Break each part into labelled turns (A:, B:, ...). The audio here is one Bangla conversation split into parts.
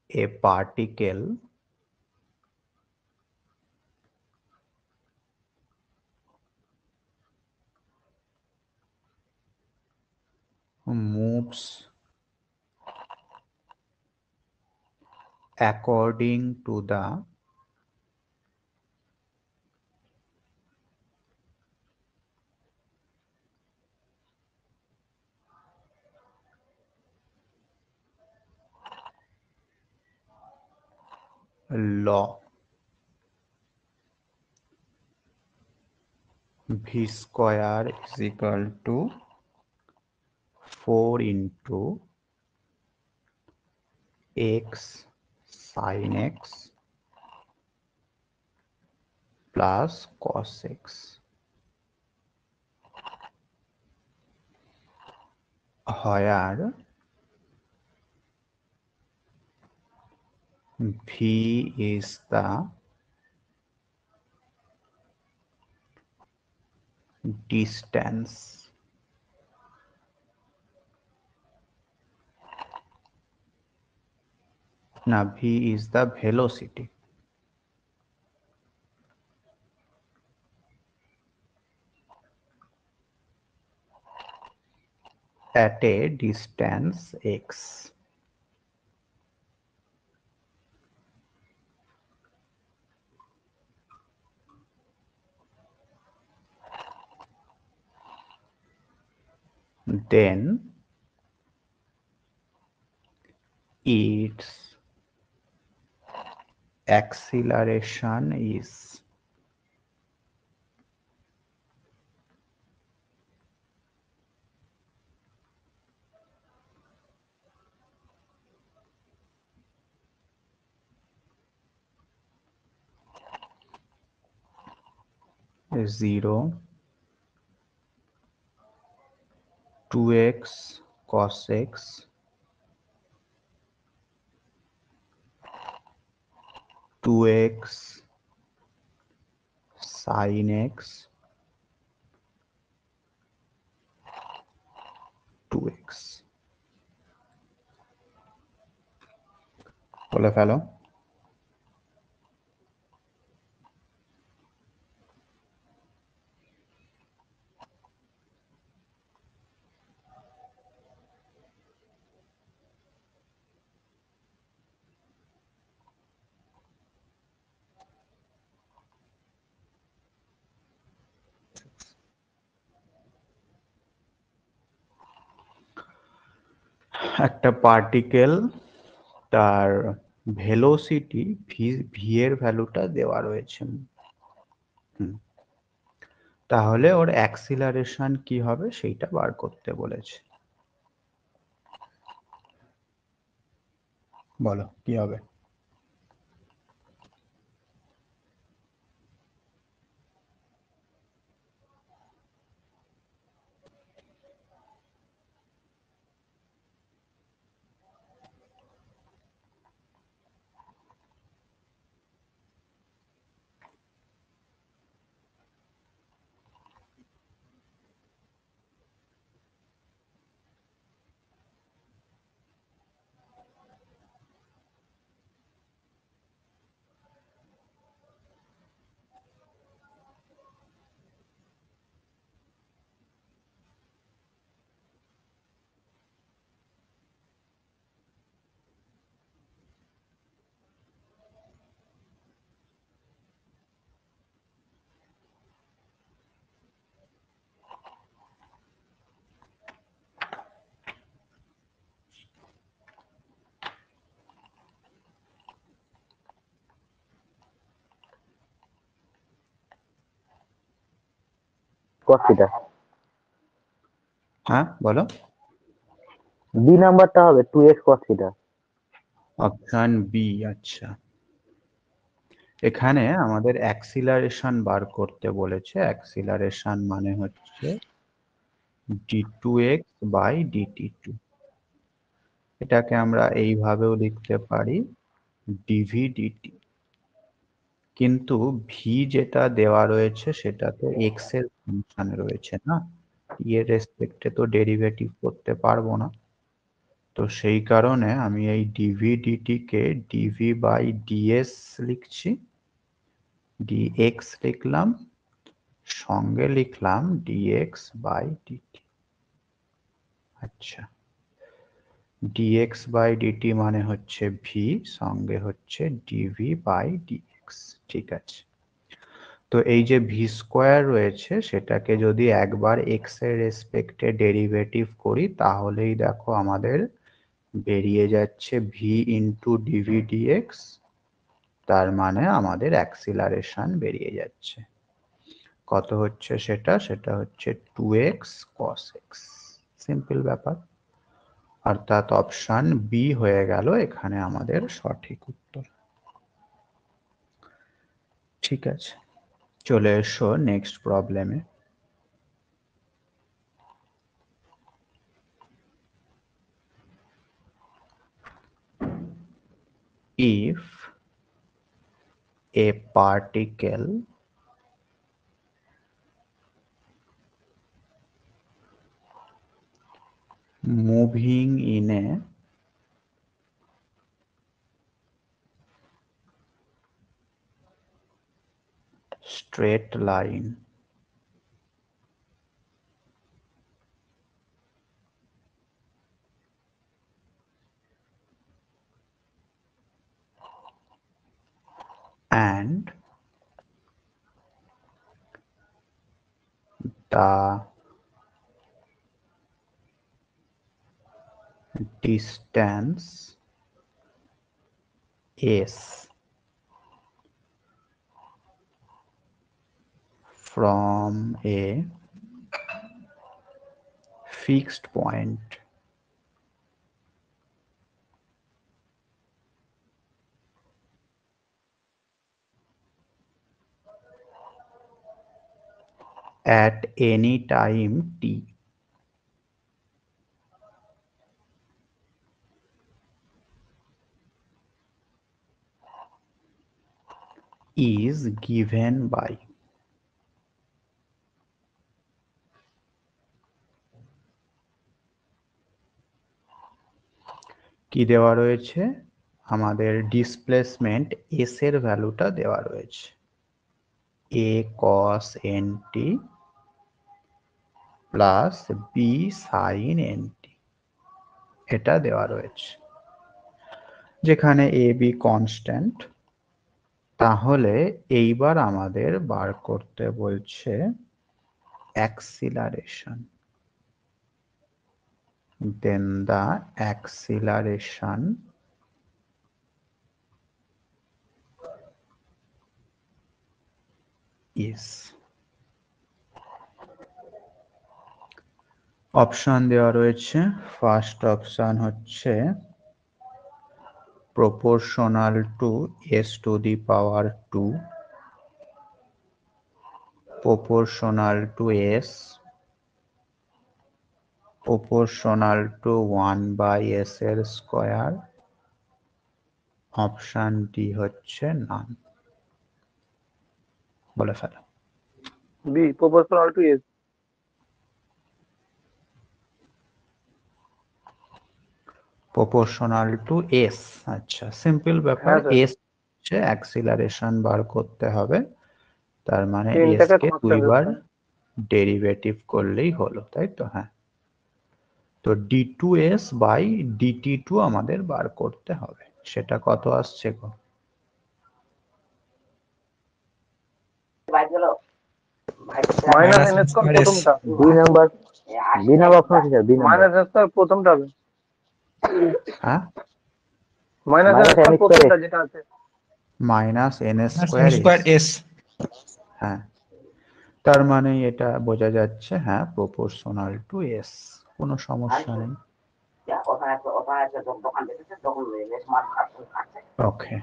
A: a particle moves according to the law v square is equal to 4 into x sin x plus cos x, where v is the distance v is the velocity at a distance x. Then its acceleration is zero 2x cos x 2x sin x 2x বলে ফেলো। একটা পার্টিকেল তার ভেলোসিটি ভি এর ভ্যালুটা দেওয়া রয়েছে, তাহলে ওর অ্যাক্সিলারেশন কি হবে সেইটা বার করতে বলেছে। বলো কি হবে?
B: cos theta
A: হ্যাঁ বলো।
B: বি নাম্বারটা হবে 2x cos theta।
A: Option B. আচ্ছা, এখানে আমাদের অ্যাক্সিলারেশন বার করতে বলেছে। অ্যাক্সিলারেশন মানে হচ্ছে d2x বাই dt2। এটাকে আমরা এইভাবেও লিখতে পারি dv dt, কিন্তু ভি যেটা দেওয়া রয়েছে সেটা তো এক্স এর ফাংশনে রয়েছে না, এর রেসপেক্টে তো ডেরিভেটিভ করতে পারবো না। তো তো সেই কারণে আমি এই ডিভি ডিটি কে ডিভি বাই ডিএস লিখছি, ডিএক্স লিখলাম, সঙ্গে লিখলাম ডিএক্স বাই ডিটি। আচ্ছা, dx বাই ডিটি মানে হচ্ছে ভি, সঙ্গে হচ্ছে ডিভি বাই ডিএক্স। ঠিক আছে, তো এই যে ভি স্কোয়ার রয়েছে সেটাকে যদি একবার এক্স এর রেসপেক্টে ডেরিভেটিভ করি তাহলেই দেখো আমাদের বেরিয়ে যাচ্ছে ভি ইন্টু ডিভি ডিএক্স, তার মানে আমাদের অ্যাক্সিলারেশন বেরিয়ে যাচ্ছে। কত হচ্ছে সেটা? সেটা হচ্ছে 2x cos x। সিম্পল ব্যাপার, অর্থাৎ অপশন বি হয়ে গেল এখানে আমাদের সঠিক উত্তর। ঠিক আছে, চলে এসো নেক্সট প্রবলেমে। If a particle moving in a straight line and the distance s from a fixed point at any time t is given by। কি দেওয়া রয়েছে? আমাদের ডিসপ্লেসমেন্ট এস এর ভ্যালুটা দেওয়া রয়েছে, a cos nt plus b sine nt, এটা দেওয়া রয়েছে। যেখানে এ বি কনস্ট্যান্ট, তাহলে এইবার আমাদের বার করতে বলছে acceleration. Then the acceleration is, option দেওয়া রয়েছে। ফার্স্ট অপশন হচ্ছে proportional to s to the power 2, proportional to s, proportional to 1 by s এর স্কয়ার, অপশন ডি হচ্ছে নান। বলে ফেলো।
B: B proportional to S.
A: Proportional to S. আচ্ছা, সিম্পল ব্যাপার।
B: হ্যাঁ স্যার,
A: এস হচ্ছে অ্যাক্সিলারেশন বার করতে হবে, তার মানে এস
B: তিনটাকে
A: কে
B: কনস্ট্যান্ট
A: দুইবার
B: ধরতে হবে।
A: ডেরিভেটিভ করলেই হলো, তাই তো? হ্যাঁ, তো d two s by DT two আমাদের বার করতে হবে। সেটা কত আসছে গো?
B: মাইনাস এন স্কয়ার প্রথমটা, 2 নাম্বার, বি নাম্বার অপশন আছে sir, B number minus n square প্রথমটা হবে,
A: হ্যাঁ,
B: মাইনাস এন স্কয়ার প্রথমটা যেটা আছে,
A: মাইনাস এন স্কোয়ার এস। হ্যাঁ, তার মানে এটা বোঝা যাচ্ছে, হ্যাঁ, প্রপোর্শনাল টু এস, কোনো সমস্যা নেই। ওকে,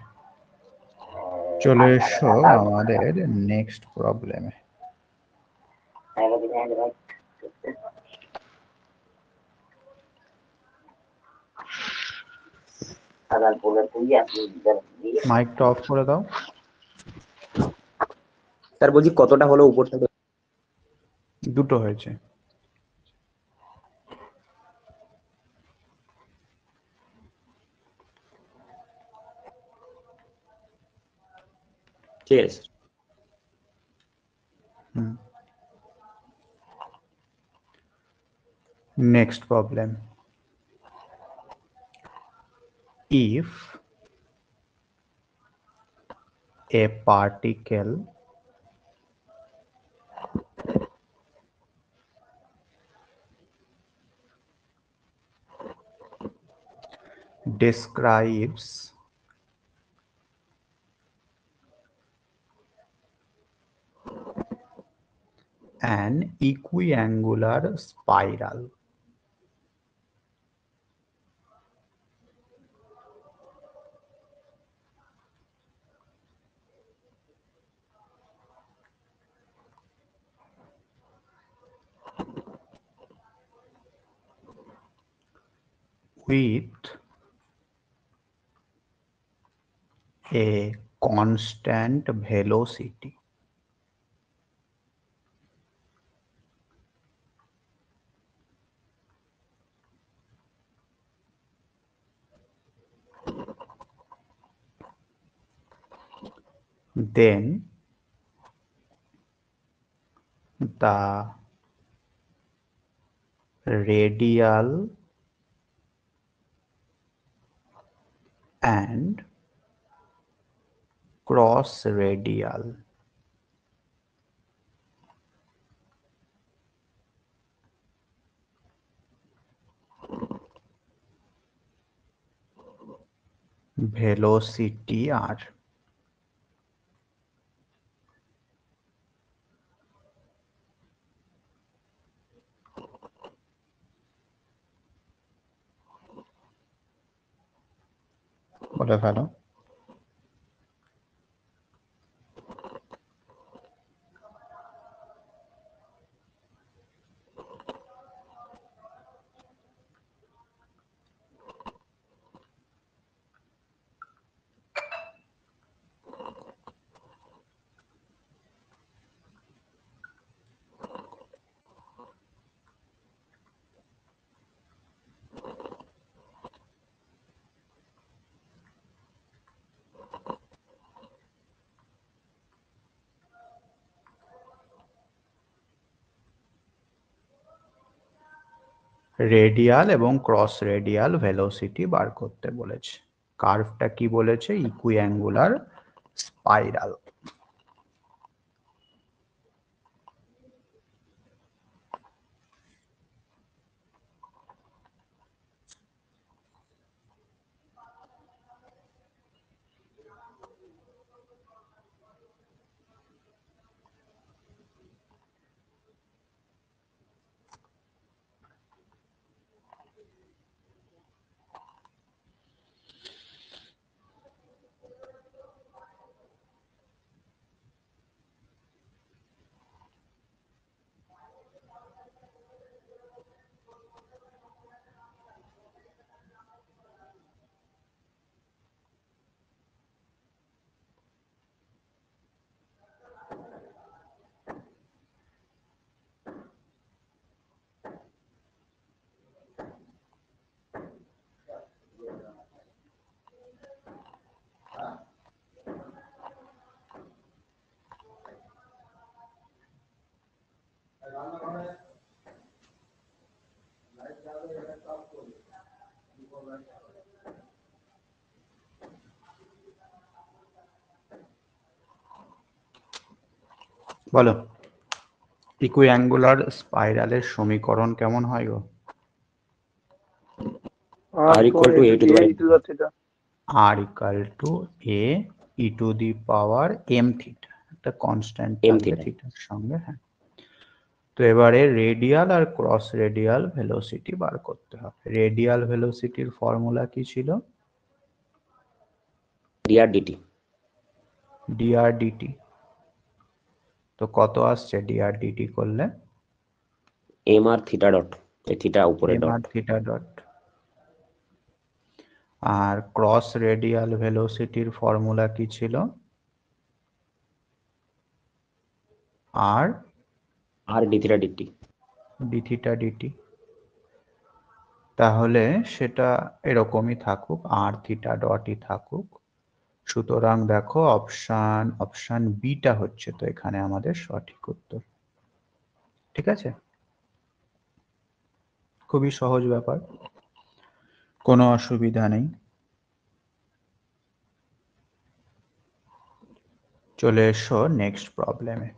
A: চলে এসো আমাদের নেক্সট প্রবলেমে। মাইকটা অফ করে দাও।
C: স্যার বলছি কতটা হলো উপরটা?
A: দুটো হয়েছে।
C: ঠিক আছে sir.
A: Next problem. If a particle describes an equiangular spiral with a constant velocity, then the radial and cross radial velocity are বলে ফেলো। রেডিয়াল এবং ক্রস রেডিয়াল ভেলোসিটি বার করতে বলেছে। কার্ভটা কি বলেছে? ইকুইঅ্যাঙ্গুলার স্পাইরাল। বলো, ইকুইঅ্যাঙ্গুলার স্পাইরালের সমীকরণ কেমন হয় গো?
C: R equal to a to the power
A: r equal to a e to the power m theta, একটা কনস্ট্যান্ট
C: m
A: থাকবে
C: theta।
A: থিটার সঙ্গে। হ্যাঁ, তো এবারে রেডিয়াল আর ক্রস রেডিয়াল ভেলোসিটি বার করতে হবে। রেডিয়াল ভেলোসিটির ফর্মুলা কি ছিল?
C: dr dt।
A: dr dt। তো কত আসছে dr dt করলে?
C: mr থিটা ডট, এই থিটা উপরে
A: mr
C: ডট।
A: Theta dot. আর ক্রস রেডিয়াল ভেলোসিটির ফর্মুলা কি ছিল? r
C: d theta dt।
A: d theta dt। তাহলে সেটা এরকমই থাকুক, r থিটা ডটই থাকুক। সুতরাং দেখো অপশন বিটা হচ্ছে তো এখানে আমাদের সঠিক উত্তর। ঠিক আছে, খুবই সহজ ব্যাপার, কোনো অসুবিধা নেই। চলে এসো নেক্সট প্রবলেমে।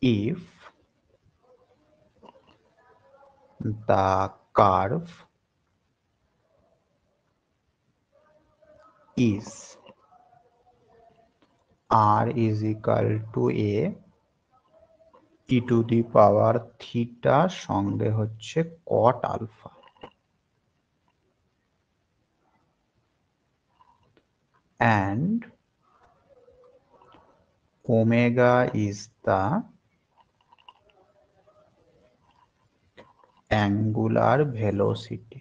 A: If the curve is r is equal to a e to the power theta সঙ্গে হচ্ছে cot alpha and omega is the angular velocity.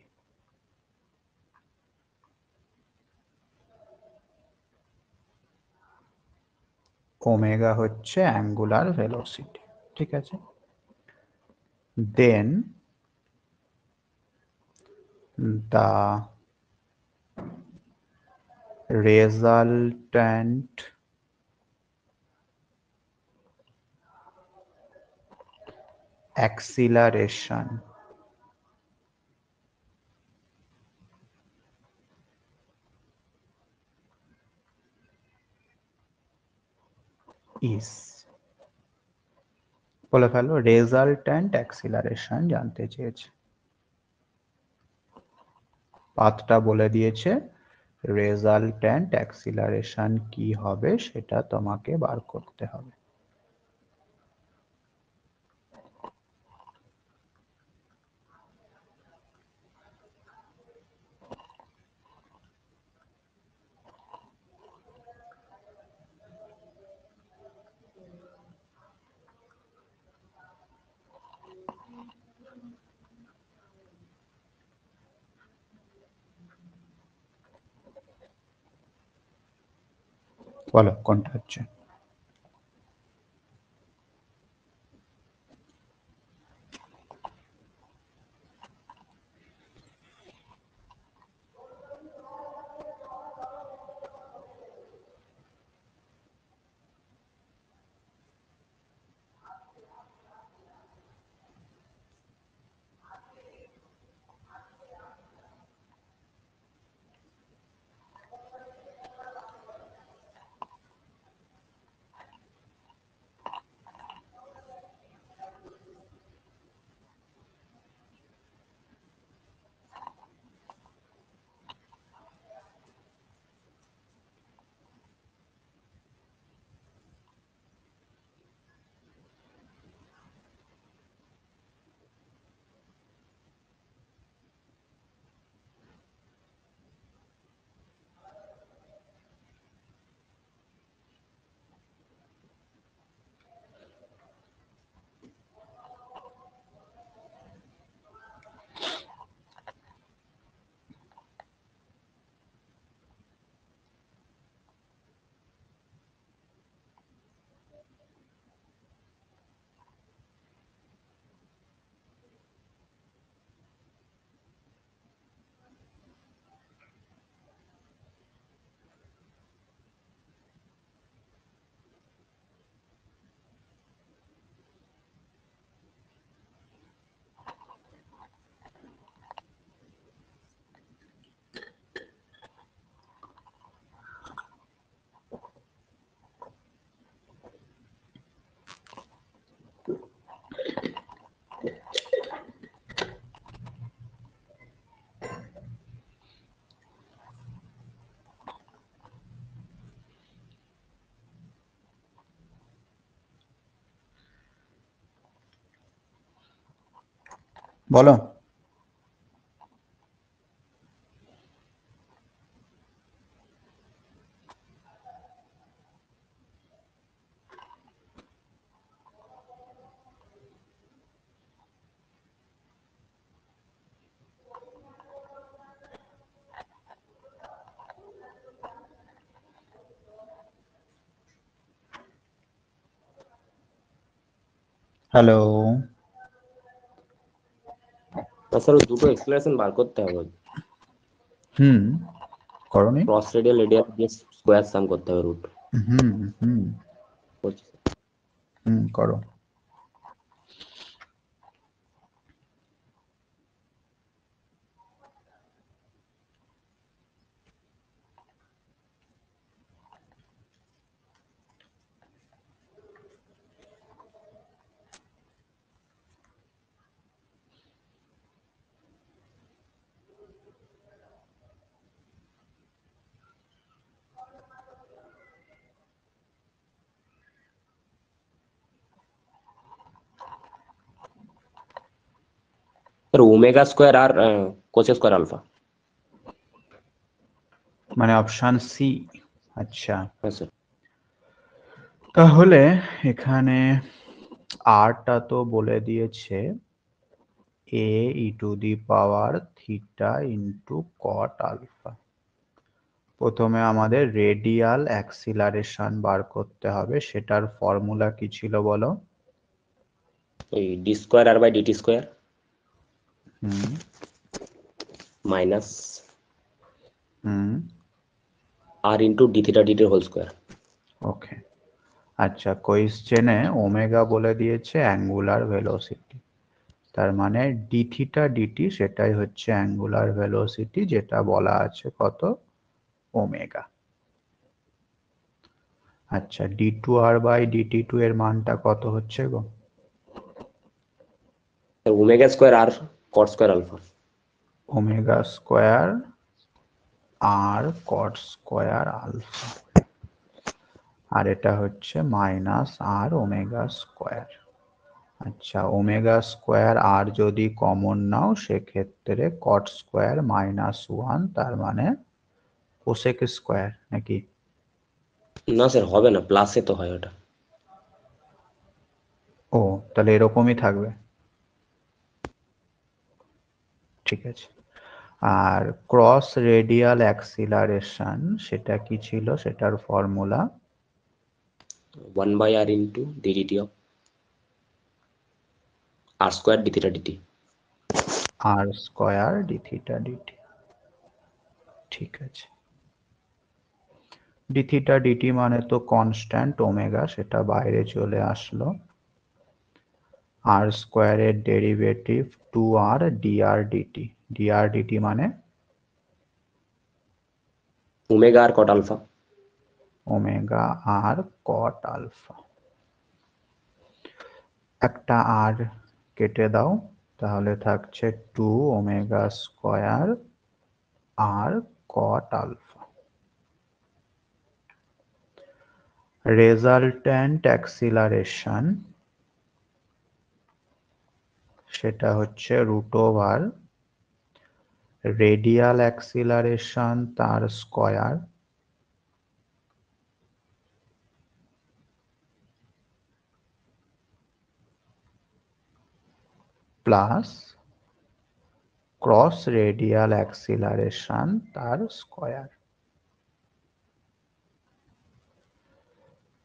A: Omega হচ্ছে অ্যাঙ্গুলার ভেলোসিটি। ঠিক আছে, দেন the resultant acceleration is, বলে ফেলো রেজাল্ট্যান্ট অ্যাক্সিলারেশন জানতে চেয়েছে, পাথটা বলে দিয়েছে, রেজাল্ট্যান্ট অ্যাক্সিলারেশন কি হবে সেটা তোমাকে বার করতে হবে। বলো কোনটা হচ্ছে? বলো। হ্যালো,
C: স্যার ওই দুটো এক্সপ্লেনেশন বার করতে হবে,
A: করনি?
C: ক্রস রেডিয়াল রেডিয়াল দিয়ে স্কোয়ার সাম করতে হবে রুট।
A: হুম হুম করো।
C: Sir omega square R cos square alpha.
A: মানে অপশন সি। আচ্ছা,
C: হ্যাঁ স্যার।
A: তাহলে এখানে আরটা তো বলে দিয়েছে a e to the power theta into cot alpha. প্রথমে আমাদের রেডিয়াল অ্যাক্সিলারেশন বার করতে হবে, সেটার ফর্মুলা কি ছিল বলো?
C: ওই D square R by DT square
A: hmm
C: minus
A: hmm
C: R into D theta DT whole square.
A: Okay. আচ্ছা, কোয়েশ্চেনে ওমেগা বলে দিয়েছে অ্যাঙ্গুলার ভেলোসিটি, তার মানে ডি থিটা ডিটি সেটাই হচ্ছে অ্যাঙ্গুলার ভেলোসিটি, যেটা বলা আছে কত? ওমেগা। আচ্ছা, D two R by DT two এর মানটা কত হচ্ছে গো?
C: Omega square R cot square alpha.
A: Omega square R cot square alpha, আর এটা হচ্ছে মাইনাস আর ওমেগা স্কোয়ার। আচ্ছা, ওমেগা স্কোয়ার আর যদি কমন নাও সেক্ষেত্রে কট স্কোয়ার মাইনাস ওয়ান, তার মানে কোসেক স্কোয়ার নাকি?
C: না স্যার হবে না, প্লাসে তো হয় ওটা।
A: ও, তাহলে এরকমই থাকবে, ঠিক আছে। আর ক্রস রেডিয়াল অ্যাক্সিলারেশন সেটা কি ছিল, সেটার formula?
C: 1 by r into d dt of r square D theta DT.
A: R square D theta dt, ঠিক আছে। ডি থিটা ডিটি মানে তো কনস্ট্যান্ট ওমেগা, সেটা বাইরে চলে আসলো। আর স্কোয়ারের derivative 2r dr dt, dr dt মানে
C: ওমেগা আর কট আলফা।
A: ওমেগা আর কট আলফা। একটা আর কেটে দাও, তাহলে থাকছে 2 ওমেগা স্কোয়ার আর কট আলফা। রেজাল্ট্যান্ট অ্যাক্সিলারেশন সেটা হচ্ছে রুট ওভার রেডিয়াল অ্যাক্সিলারেশন তার square plus cross radial acceleration তার স্কোয়ার।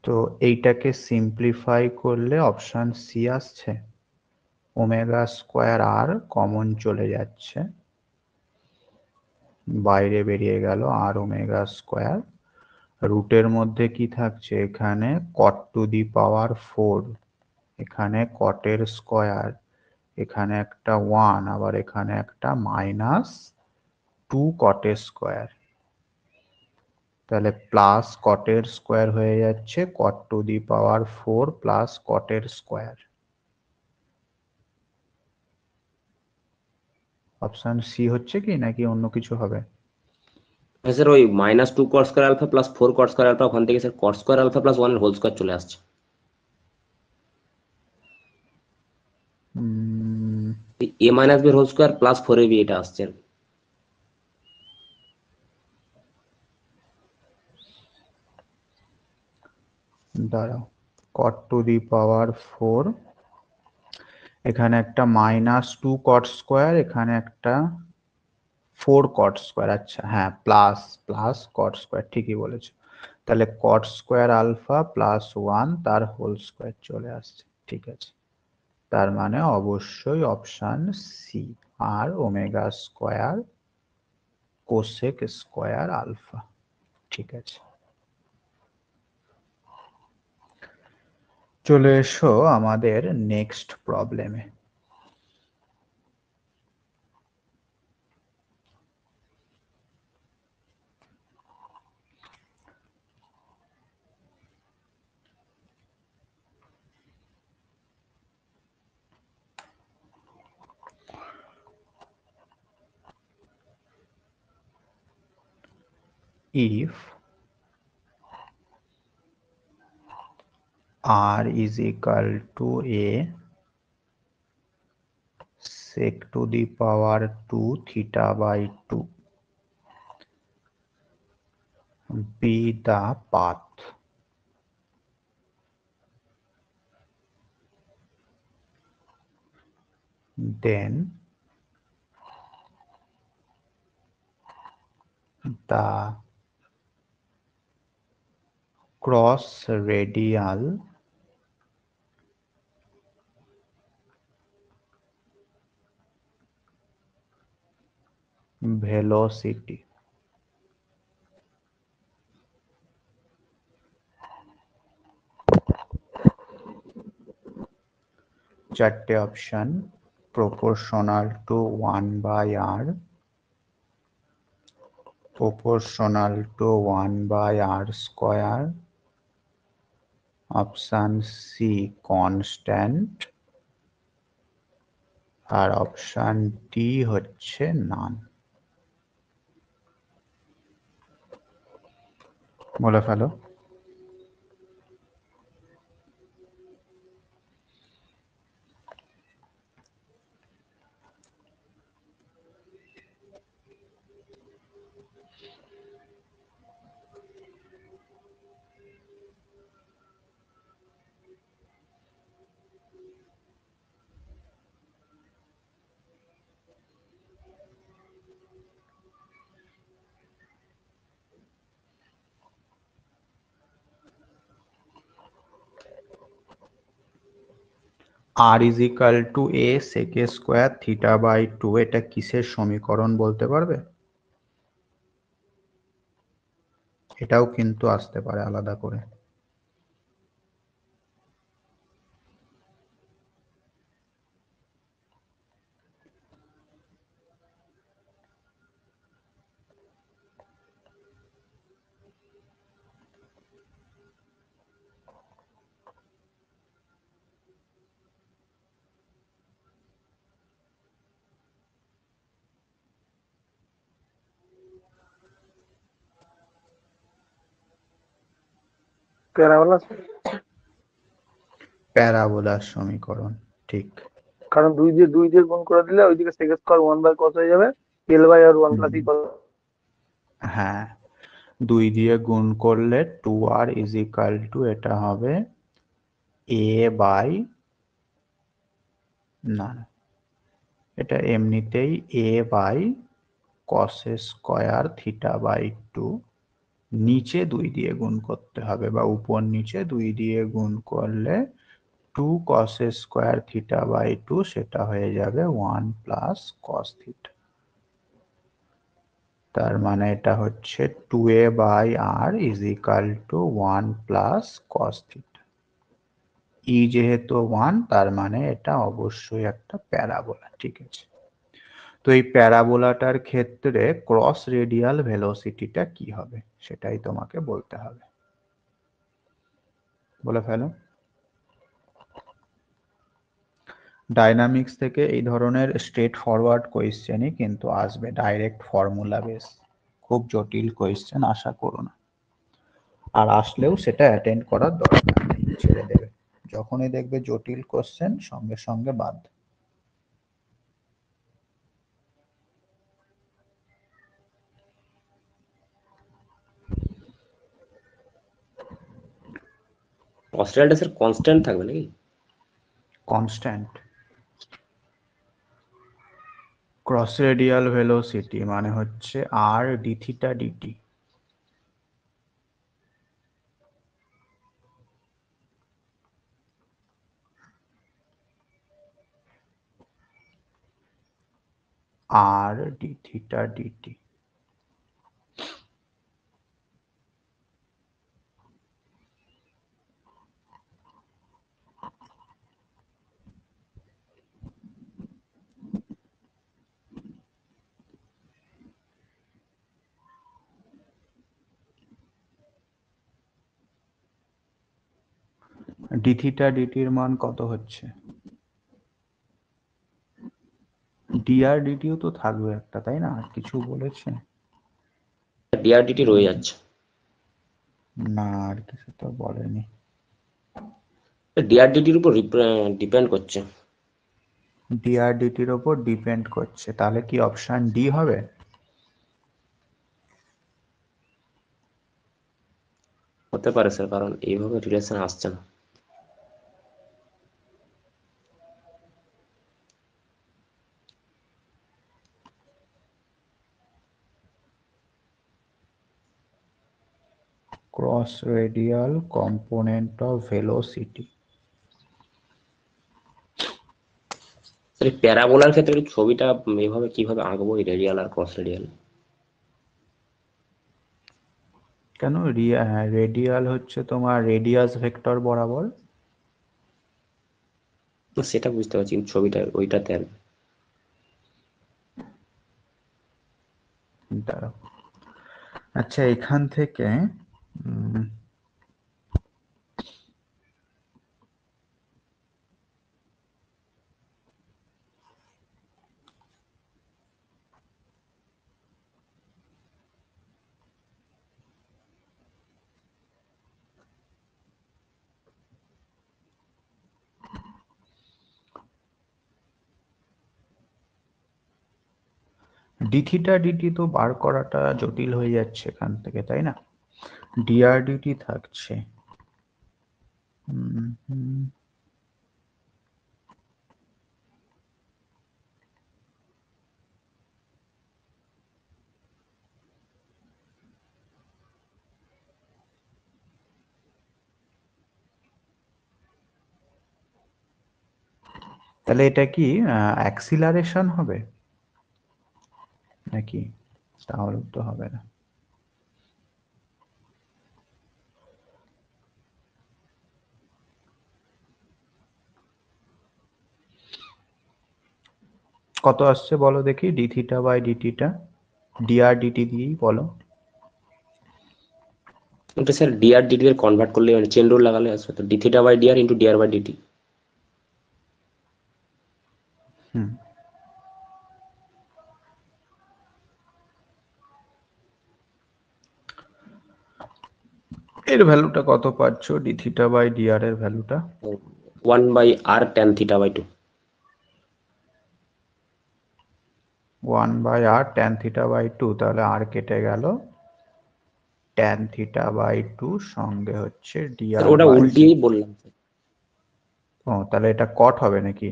A: তো এইটাকে সিম্পলিফাই করলে অপশন সি আসছে, ওমেগা স্কোয়ার আর কমন চলে যাচ্ছে, বাইরে বেরিয়ে গেল আর ওমেগা স্কোয়ার। রুটের মধ্যে কি থাকছে, এখানে কট টু দি পাওয়ার 4, এখানে কটের স্কোয়ার, এখানে একটা 1, আবার এখানে একটা মাইনাস 2 কটের স্কোয়ার, তাহলে প্লাস কটের স্কোয়ার হয়ে যাচ্ছে cot to the power 4 plus কটের স্কোয়ার। অপশন সি হচ্ছে কি, নাকি অন্য কিছু হবে?
C: হ্যাঁ স্যার, ওই minus 2 cot square alpha plus 4 cot square alpha, ওখান থেকে sir cot square alpha plus 1 এর হোল স্কোয়ার চলে আসছে। A minus B whole square plus 4 A B এটা আসছে।
A: দাঁড়াও, কট টু দি পাওয়ার 4, এখানে একটা মাইনাস 2 কট স্কোয়ার, এখানে একটা 4 কট স্কোয়ার, আচ্ছা হ্যাঁ, প্লাস প্লাস কট স্কোয়ার, ঠিকই বলেছো। তাহলে কট স্কোয়ার আলফা প্লাস 1 তার হোল স্কোয়ার চলে আসছে, ঠিক আছে। তার মানে অবশ্যই option C, R omega square cosec square alpha. ঠিক আছে, চলে এসো আমাদের নেক্সট প্রবলেমে। If r is equal to a sec to the power 2 theta by 2 be the path, then the cross radial velocity চারটে option proportional to 1 by r, proportional to 1 by r square, option C constant, আর অপশন ডি হচ্ছে নান। বলে ফেলো। r is equal to a sec a square theta by 2 এটা কিসের সমীকরণ বলতে পারবে? এটাও কিন্তু আসতে পারে আলাদা করে। প্যারাবোলার সমীকরণ, ঠিক।
B: কারণ দুই দিয়ে গুণ করে দিলে ওইদিকে sec স্কয়ার 1 বাই cos হয়ে যাবে, l by r 1 plus e cos।
A: হ্যাঁ, 2 দিয়ে গুণ করলে 2r is equal to এটা হবে a বাই, না এটা এমনিতেই a by cos square theta by 2, নিচে 2 দিয়ে গুণ করতে হবে, বা উপর নিচে 2 দিয়ে গুণ করলে 2 cos স্কয়ার থিটা বাই 2 সেটা হয়ে যাবে 1 প্লাস cos থিটা। তার মানে এটা হচ্ছে 2a by r is equal to 1 plus cos theta. E যেহেতু 1 তার মানে এটা অবশ্যই একটা প্যারাবোলা। ঠিক আছে, তো এই প্যারাবোলাটার ক্ষেত্রে ক্রস রেডিয়াল ভেলোসিটিটা কি হবে সেটাই তোমাকে বলতে হবে। বলে ফেলো। ডাইনামিক্স থেকে এই ধরনের স্ট্রেট ফরওয়ার্ড কোয়েশ্চেনই কিন্তু আসবে, ডাইরেক্ট ফর্মুলা বেস। খুব জটিল কোয়েশ্চেন আশা করো না, আর আসলেও সেটা অ্যাটেন্ড করার দরকার নেই, ছেড়ে দেবে। যখনই দেখবে জটিল কোশ্চেন সঙ্গে সঙ্গে বাদ।
C: অস্ট্রেলিয়াটা স্যার কনস্ট্যান্ট থাকবে নাকি?
A: কনস্ট্যান্ট। ক্রস রেডিয়াল ভেলোসিটি মানে হচ্ছে R D theta DT. R D theta DT. D theta ডিটির মান কত হচ্ছে? ডি আর ডিটিও তো থাকবে একটা, তাই না? আর কিছু বলেছে
C: ডিআরডিটি রয়ে যাচ্ছে।
A: না, আর কিছু তো বলেনি।
C: ডিআরডিটির উপর ডিপেন্ড করছে।
A: ডি আর ডিটির ওপর ডিপেন্ড করছে, তাহলে কি অপশন ডি হবে?
C: হতে পারে স্যার, কারণ এইভাবে রিলেশন আসছে না।
A: Cross radial component of velocity.
C: Sir এই প্যারাবোলার ক্ষেত্রে ছবিটা এইভাবে কিভাবে আঁকবো, এই রেডিয়াল আর ক্রস রেডিয়াল?
A: কেন? রেডিয়াল হচ্ছে তোমার রেডিয়াস ভেক্টর বরাবর।
C: সেটা বুঝতে পারছি, কিন্তু ছবিটা ওইটাতে আর কি।
A: দাঁড়াও। আচ্ছা, এখান থেকে ডি থিটা ডিটি তো বার করাটা জটিল হয়ে যাচ্ছে এখান থেকে, তাই না? ডিআরডিটি থাকছে। তাহলে এটা কি অ্যাক্সিলারেশন হবে নাকি? তাহলে তো হবে না। কত আসছে বলো দেখি, ডি থিটা বাই ডিটিটা? ডিআর ডিটি দিয়েই বলো।
C: ওটা স্যার ডিআরডিটি এর কনভার্ট করলে, মানে চেন রুল লাগালে আসবে তো, d theta by dr into dr by dt.
A: এর ভ্যালুটা কত পাচ্ছ? ডি থিটা বাই ডিআর এর ভ্যালুটা
C: 1/r tan theta by 2।
A: 1/r tan theta by 2, তাহলে আর কেটে গেল, tan থিটা বাই 2 সঙ্গে হচ্ছে ডিআর
C: ওটা
A: বাই।
C: উল্টিয়েই বললাম।
A: ও, তাহলে এটা কট হবে নাকি?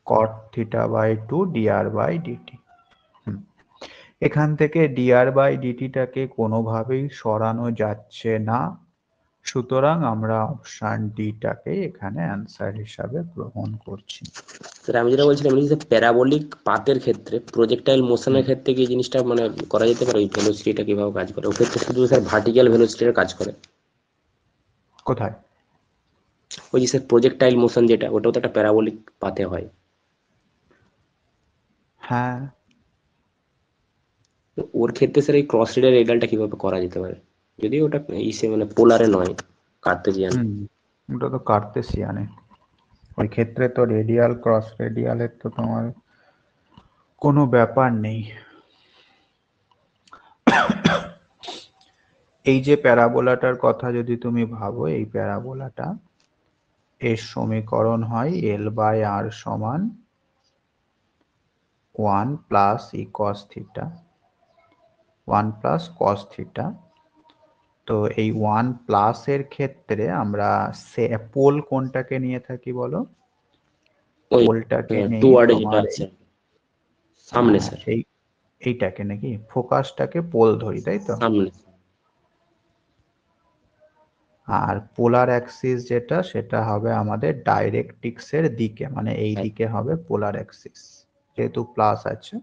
A: Cot theta by 2 dr by dt. এখান থেকে ডিআর বাই ডিটিটাকে কোনোভাবেই সরানো যাচ্ছে না, সুতরাং আমরা অপশন ডিটাকে এখানে অ্যান্সার হিসাবে গ্রহণ করছি।
C: স্যার আমি যেটা বলছিলাম, যে প্যারাবোলিক পাতের ক্ষেত্রে প্রজেক্টাইল মোশনের ক্ষেত্রে কি জিনিসটা মানে করা যেতে পারে? ওই ভেলোসিটিটা কিভাবে কাজ করে? ওই ক্ষেত্রে শুধু স্যার ভার্টিক্যাল ভেলোসিটির কাজ করে।
A: কোথায়?
C: ওই যে স্যার প্রজেক্টাইল মোশন যেটা, ওটাও তো একটা প্যারাবোলিক পাতে হয়।
A: হ্যাঁ,
C: তো ওর ক্ষেত্রে স্যার এই ক্রস রেডিয়ালটা কিভাবে করা যেতে পারে? যদি ওটা ইসে মানে পোলারে নয়, কার্তেজিয়ান।
A: ওটা তো কার্তেসিয়ানে। ওই ক্ষেত্রে তো রেডিয়াল ক্রস রেডিয়ালের তো তোমার কোনো ব্যাপার নেই। এই যে প্যারাবোলাটার কথা যদি তুমি ভাবো, এই প্যারাবোলাটা এর সমীকরণ হয় এল বাই আর সমান 1 plus e cos theta, 1 plus cos theta. তো এই 1 প্লাস এর ক্ষেত্রে আমরা পোল কোনটাকে নিয়ে থাকি বলো?
C: ওই
A: পোলটাকে নেই
C: টুয়ার্ডে যেটা
A: তোমার
C: আছে সামনে স্যার,
A: এইটাকে নাকি ফোকাসটাকে পোল ধরি, তাই তো?
C: সামনে।
A: আর পোলার অ্যাক্সিস যেটা সেটা হবে আমাদের ডাইরেক্ট্রিক্সের দিকে, মানে এই দিকে হবে পোলার অ্যাক্সিস, যেহেতু প্লাস আছে।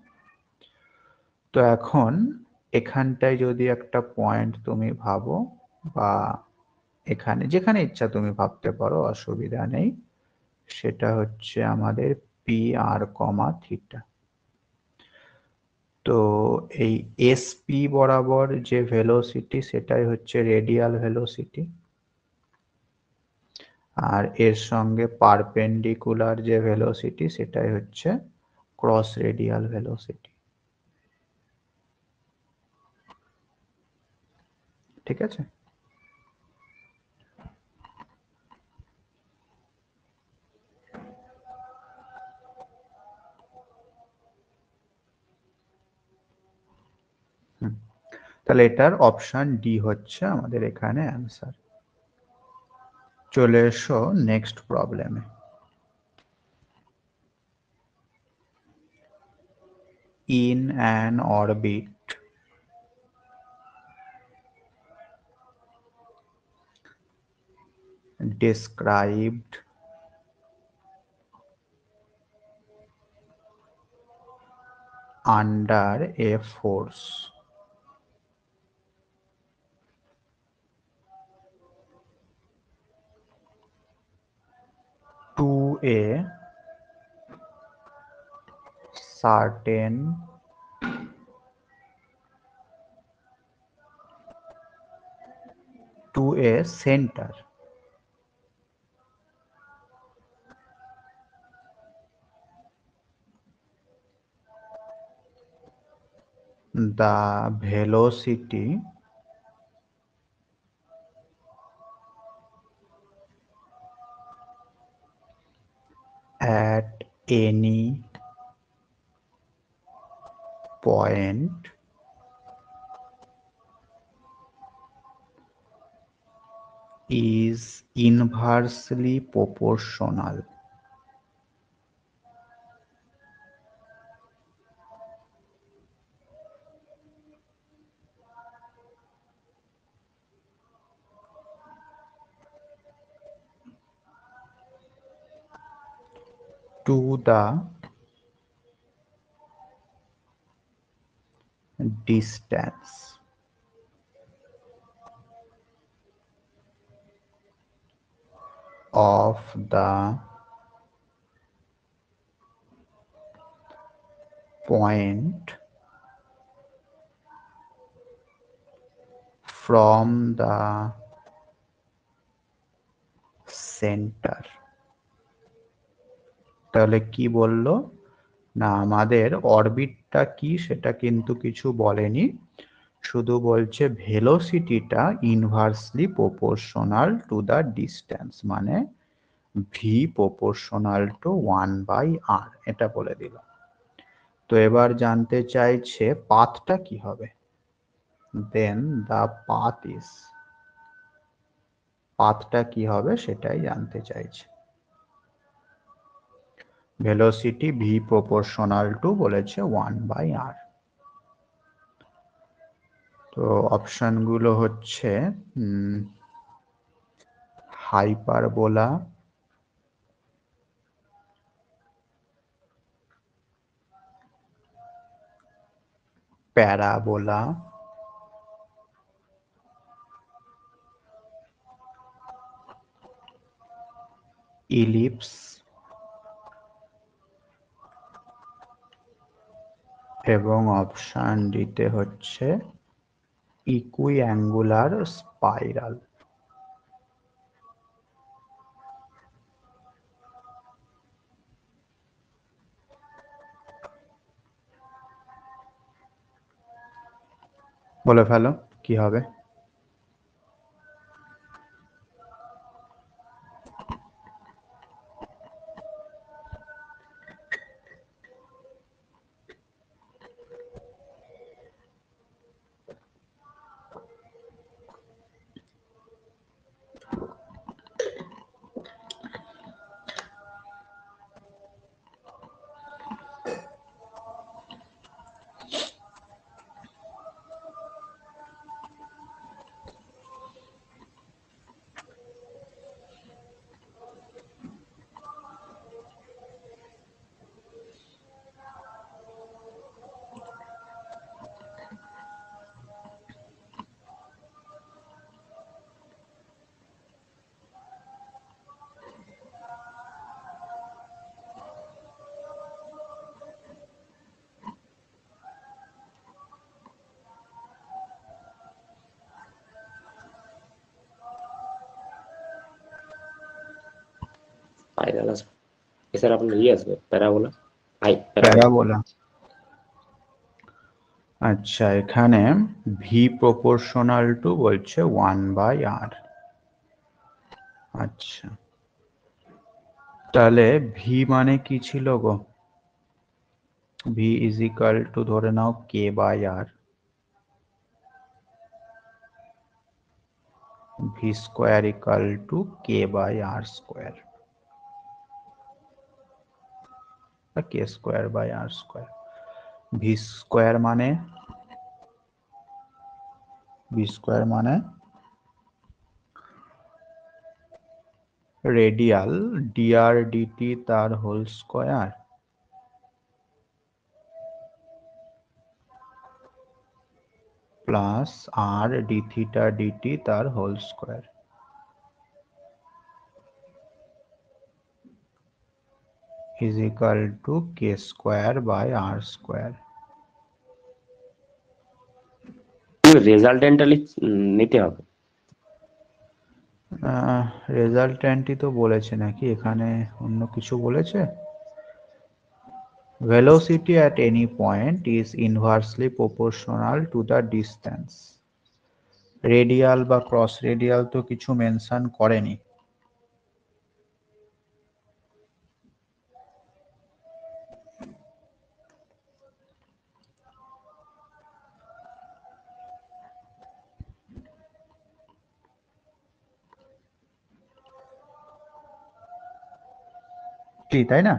A: তো এখন এখানটায় যদি একটা পয়েন্ট তুমি ভাবো, বা এখানে যেখানে ইচ্ছা তুমি ভাবতে পারো, অসুবিধা নেই, সেটা হচ্ছে আমাদের পি আর কমা থিটা। তো এই এসপি বরাবর যে ভেলোসিটি সেটাই হচ্ছে রেডিয়াল ভেলোসিটি, আর এর সঙ্গে পারপেন্ডিকুলার যে ভেলোসিটি সেটাই হচ্ছে ক্রস রেডিয়াল ভেলোসিটি। ঠিক আছে? তাহলে এটার অপশন ডি হচ্ছে আমাদের এখানে অ্যান্সার। চলে এসো নেক্সট প্রবলেমে। In an orbit described under a force to a certain center, the velocity at any point is inversely proportional to the distance of the point from the center। তাহলে কি বললো না, আমাদের অরবিটটা কি সেটা কিন্তু কিছু বলেনি, শুধু বলছে ভেলোসিটিটা inversely proportional to the distance, মানে ভি প্রপোর্শনাল টু 1/r, এটা বলে দিল। তো এবার জানতে চাইছে পাথটা কি হবে, দেন দ্য পাথটা কি হবে সেটাই জানতে চাইছে। ভেলোসিটি ভি প্রপোর্শনাল টু বলেছে 1/r। তো অপশনগুলো হচ্ছে হাইপারবোলা, প্যারাবোলা, ইলিপস এবং অপশন ডিতে হচ্ছে ইকুইঅ্যাঙ্গুলার স্পাইরাল। বলে ফেলো কি হবে।
C: স্পাইরাল আসবে, স্যার আপনার আসবে প্যারাবোলা,
A: প্যারাবোলা। আচ্ছা, এখানে ভি প্রপোর্শনাল টু বলছে 1/r। আচ্ছা, তাহলে ভি মানে কি ছিল গো? ভি ইজ ইকাল টু ধরে নাও k/r, V square equal to k/r square, K square by R square. V square মানে রেডিয়াল dr dt তার whole square plus R D theta DT তার whole square is equal to K square by R square.
C: রেজাল্টেন্টটা নিতে হবে।
A: রেজাল্ট্যান্টই তো বলেছে নাকি, এখানে অন্য কিছু বলেছে? Velocity at any point is inversely proportional to the distance. Radial বা ক্রস রেডিয়াল তো কিছু মেনশন করেনি। কি তাই না?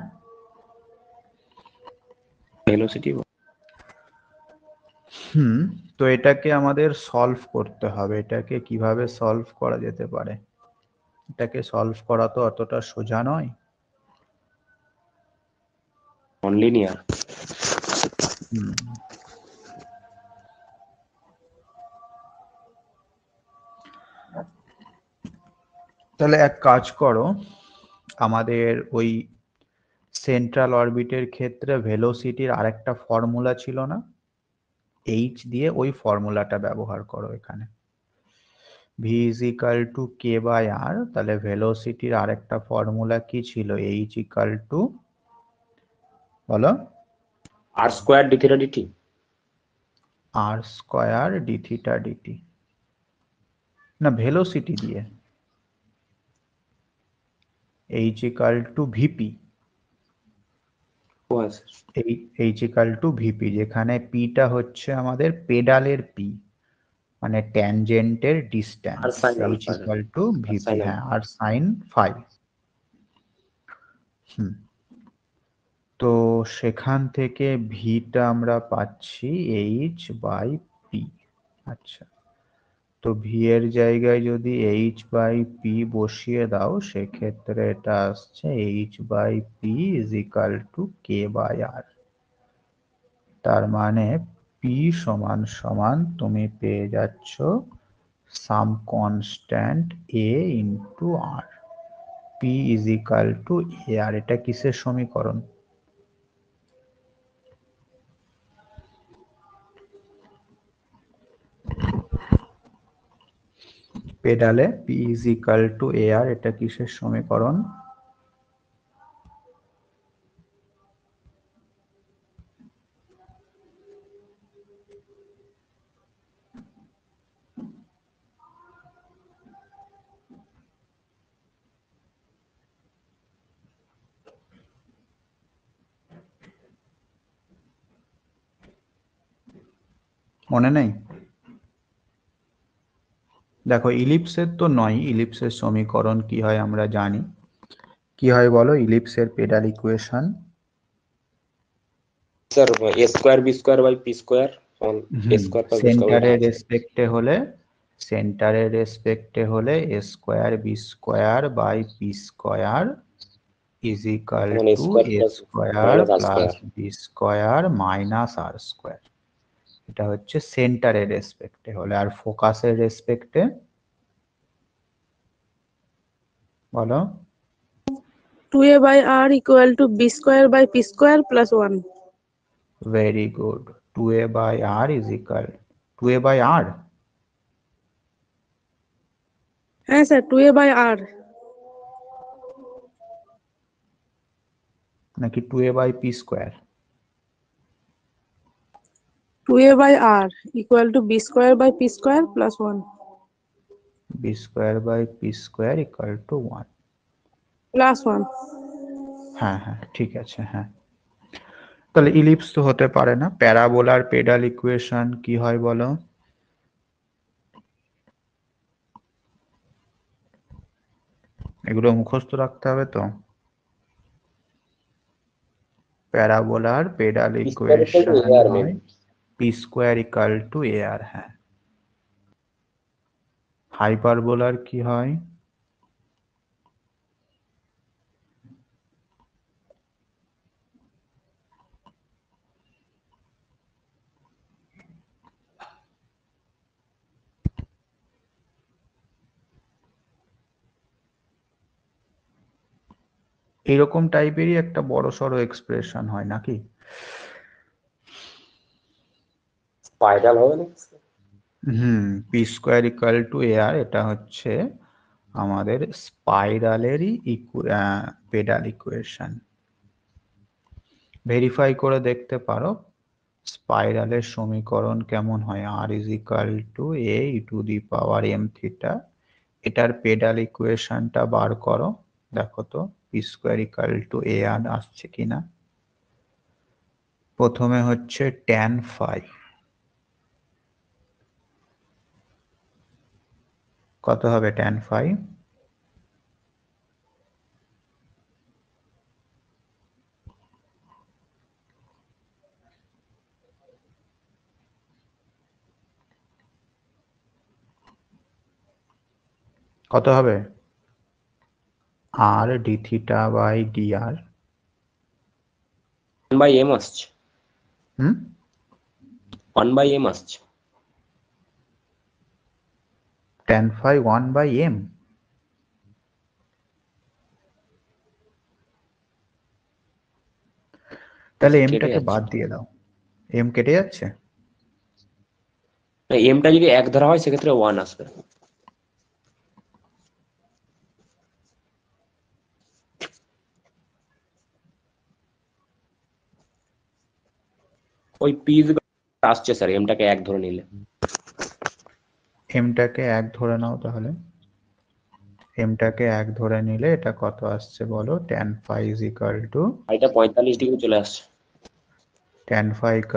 C: ভেলোসিটি
A: তো এটাকে আমাদের সলভ করতে হবে। এটাকে কিভাবে সলভ করা যেতে পারে? এটাকে সলভ করা তো অতটা সোজা নয়।
C: ননলিনিয়ার।
A: তাহলে এক কাজ করো, আমাদের ওই সেন্ট্রাল অরবিটের ক্ষেত্রে ভেলোসিটির আরেকটা ফর্মুলা ছিল না, এইচ দিয়ে ওই ফর্মুলাটা ব্যবহার করো এখানে। V is equal to K by R, তাহলে ভেলোসিটির আরেকটা ফর্মুলা কি ছিল? এইচ ইকাল টু, বলো,
C: R square D theta DT.
A: আর স্কোয়ার ডি থিটা ডিটি, না ভেলোসিটি দিয়ে H equal to VP. H equal to VP, যেখানে পিটা হচ্ছে আমাদের পেডালের পি, মানে ট্যানজেন্টের distance. H equal to VP, হ্যাঁ, আর সাইন ফাই। তো সেখান থেকে ভিটা আমরা পাচ্ছি এইচ বাই পি। আচ্ছা, তো ভি এর জায়গায় যদি এইচ বাই পি বসিয়ে দাও, সেক্ষেত্রে এটা আসছে H by P is equal to K by R. তার মানে পি সমান সমান তুমি পেয়ে যাচ্ছ some constant A into R, P is equal to A R. এটা কিসের সমীকরণ? পেডালে P is equal to A R, এটা কিসের সমীকরণ? মনে নেই? দেখো, ইলিপসের তো নয়, ইলিপসের সমীকরণ কি হয় আমরা জানি। কি হয় বলো ইলিপসের pedal equation?
C: Sir A square B square by P square
A: সেন্টারের রেসপেক্টে হলে A square B square by P square is equal to A square plus B square minus R square. এটা হচ্ছে সেন্টারের রেসপেক্টে হলে। আর ফোকাসের রেসপেক্টে বলো?
D: 2a by r equal to b square by p square plus 1.
A: Very good. 2a by r is equal 2a by r.
D: হ্যাঁ স্যার 2a by r।
A: নাকি 2a/p²?
D: 2a by r equal to b square by p square plus 1
A: b²/p² = 1।
D: plus 1
A: হ্যাঁ হ্যাঁ ঠিক আছে। হ্যাঁ, তাহলে ইলিপস তো হতে পারে না। প্যারাবোলার পেডাল ইকুয়েশন কি হয় বলো? এগুলো মুখস্থ রাখতে হবে তো। প্যারাবোলার pedal
C: p square equal to
A: equation
C: ar
A: হয়
C: maybe।
A: p² = ar। হ্যাঁ, হাইপারবোলার কি হয়? এরকম টাইপেরই একটা বড়সড় এক্সপ্রেশন হয় নাকি?
C: স্পাইরাল হবে না?
A: p² = ar, এটা হচ্ছে আমাদের স্পাইরালেরই পেডাল ইকুয়েশন। ভেরিফাই করে দেখতে পারো স্পাইরালের সমীকরণ কেমন হয়। r = a e⁻m²। এটার পেডাল ইকুয়েশনটা বার করো, দেখো তো p² = ar আসছে কিনা। প্রথমে হচ্ছে tan phi, কত হবে tan phi? কত হবে? r d⁻/dr।
C: 1/m আসছে।
A: হুম
C: 1/m আসছে।
A: tan phi 1/m। তাহলে
C: কেটে
A: এমটাকে
C: যাচ্ছে।
A: বাদ দিয়ে দাও। এম কেটে যাচ্ছে।
C: এমটা যদি 1 ধরা হয় সেক্ষেত্রে 1 আসবে। ওই p আসছে স্যার, এমটাকে 1 ধরে নিলে।
A: এমটাকে 1 ধরে নাও তাহলে। এমটাকে 1 ধরে নিলে এটা কত আসছে বলো? tan phi =
C: এটা 45 ডিগ্রি চলে আসছে।
A: tan phi =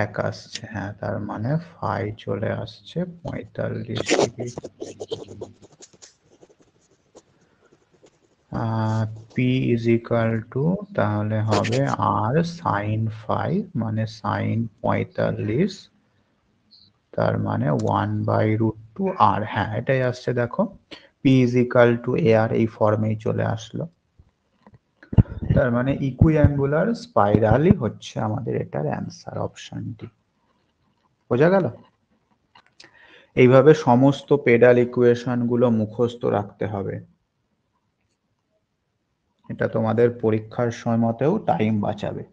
A: 1 আসছে। হ্যাঁ, তার মানে phi চলে আসছে 45 ডিগ্রি। p তাহলে হবে r sin phi, মানে sin 45, তার মানে 1/√2r। হ্যাঁ, এটাই আসছে দেখো, p = ar এই ফর্মেই চলে আসলো। তার মানে ইকুইঅ্যাঙ্গুলার স্পাইরালই হচ্ছে আমাদের এটার অ্যান্সার, অপশন ডি। বোঝা গেল? এইভাবে সমস্ত পেডাল ইকুয়েশন গুলো মুখস্থ রাখতে হবে। এটা তোমাদের পরীক্ষার সময়তেও টাইম বাঁচাবে।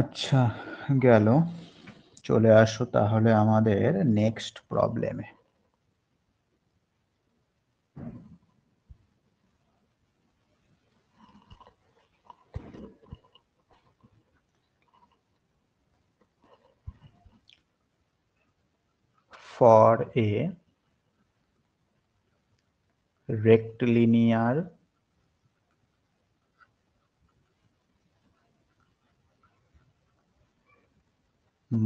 A: আচ্ছা, গেল। চলে আসো তাহলে আমাদের নেক্সট প্রবলেমে। For a rectilinear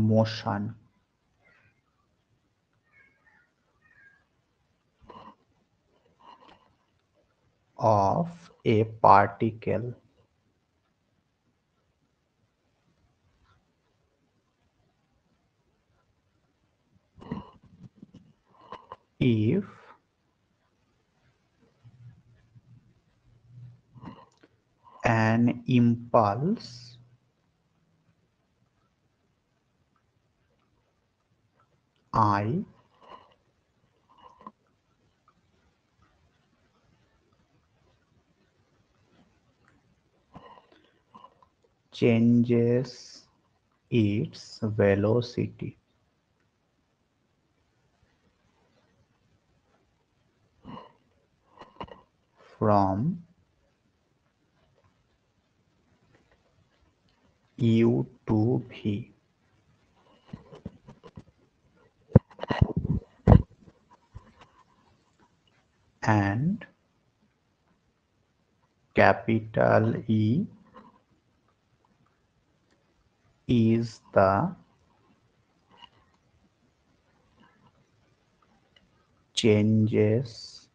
A: motion of a particle if an impulse I changes its velocity from U to V and capital E is the changes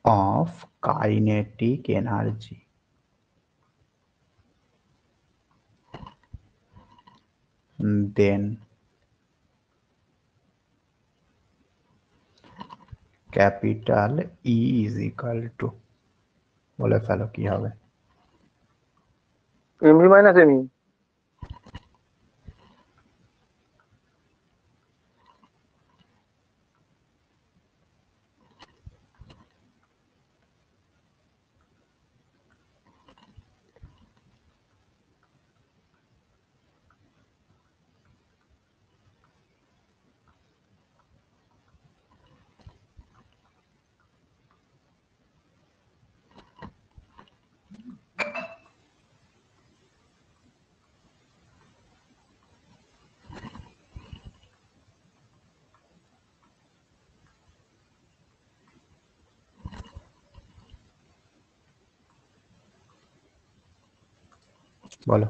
A: of kinetic energy. Then capital E is equal to, বলে ফেলো কি হবে?
B: mv minus me।
A: বলো।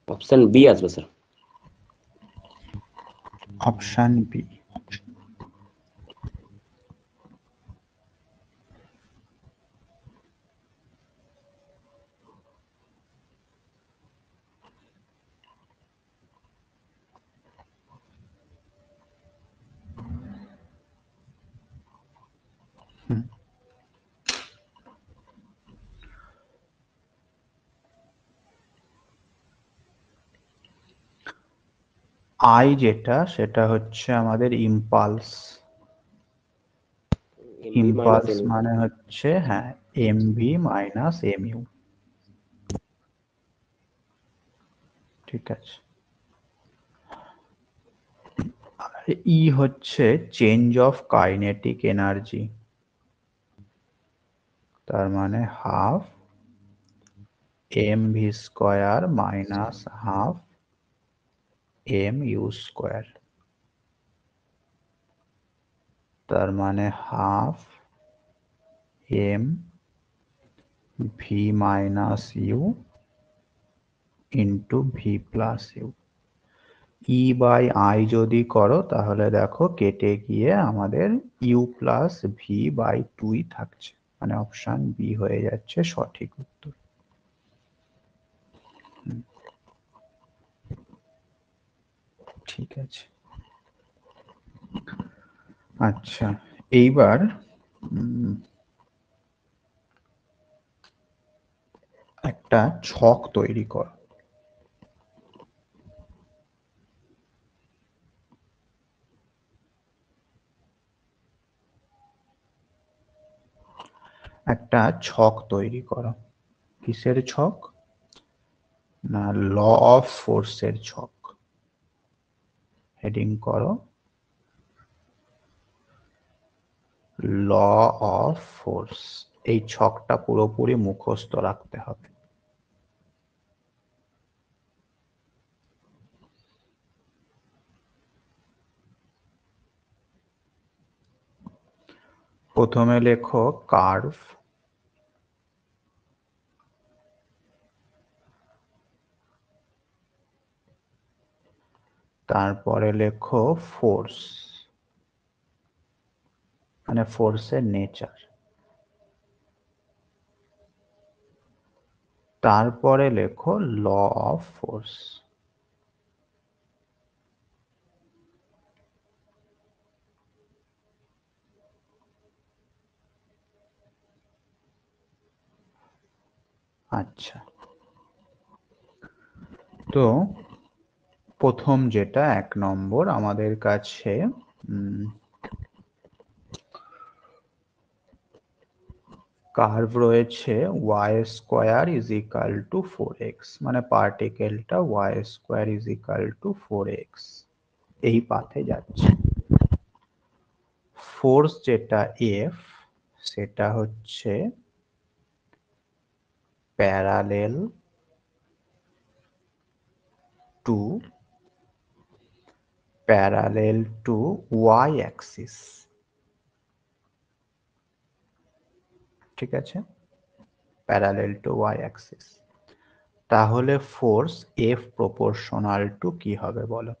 C: অপশন বি আসবে স্যার।
A: Option B. আই যেটা সেটা হচ্ছে আমাদের ইম্পালস। ইম্পালস মানে হচ্ছে হ্যাঁ এমভি মাইনাস এমইউ। ঠিক আছে। ই হচ্ছে চেঞ্জ অফ কাইনেটিক এনার্জি, তার মানে half m v square minus half m u square, তার মানে half m v minus u into v plus u. E by I যদি করো তাহলে দেখো কেটে গিয়ে আমাদের ইউ প্লাস ভি বাই 2 থাকছে, মানে অপশন বি হয়ে যাচ্ছে সঠিক উত্তর। ঠিক আছে। আচ্ছা এইবার একটা ছক তৈরি কর। একটা ছক তৈরি করো। কিসের ছক? না ল অফ ফোর্সের ছক। হেডিং করো ল অফ ফোর্স। এই ছকটা পুরোপুরি মুখস্থ রাখতে হবে। প্রথমে লেখো কার্ভ, তারপরে লেখো ফোর্স, মানে ফোর্সের নেচার, তারপরে লেখো ল অফ ফোর্স। আচ্ছা, তো প্রথম যেটা 1 নম্বর আমাদের কাছে কার্ভ রয়েছে y square is equal to 4x, মানে পার্টিকেলটা y square is equal to 4x এই পাথে যাচ্ছে। ফোর্স যেটা F সেটা হচ্ছে প্যারালেল টু y অ্যাক্সিস, ঠিক আছে, প্যারালেল টু y অ্যাক্সিস। তাহলে ফোর্স F প্রপোর্শনাল টু কি হবে বলো?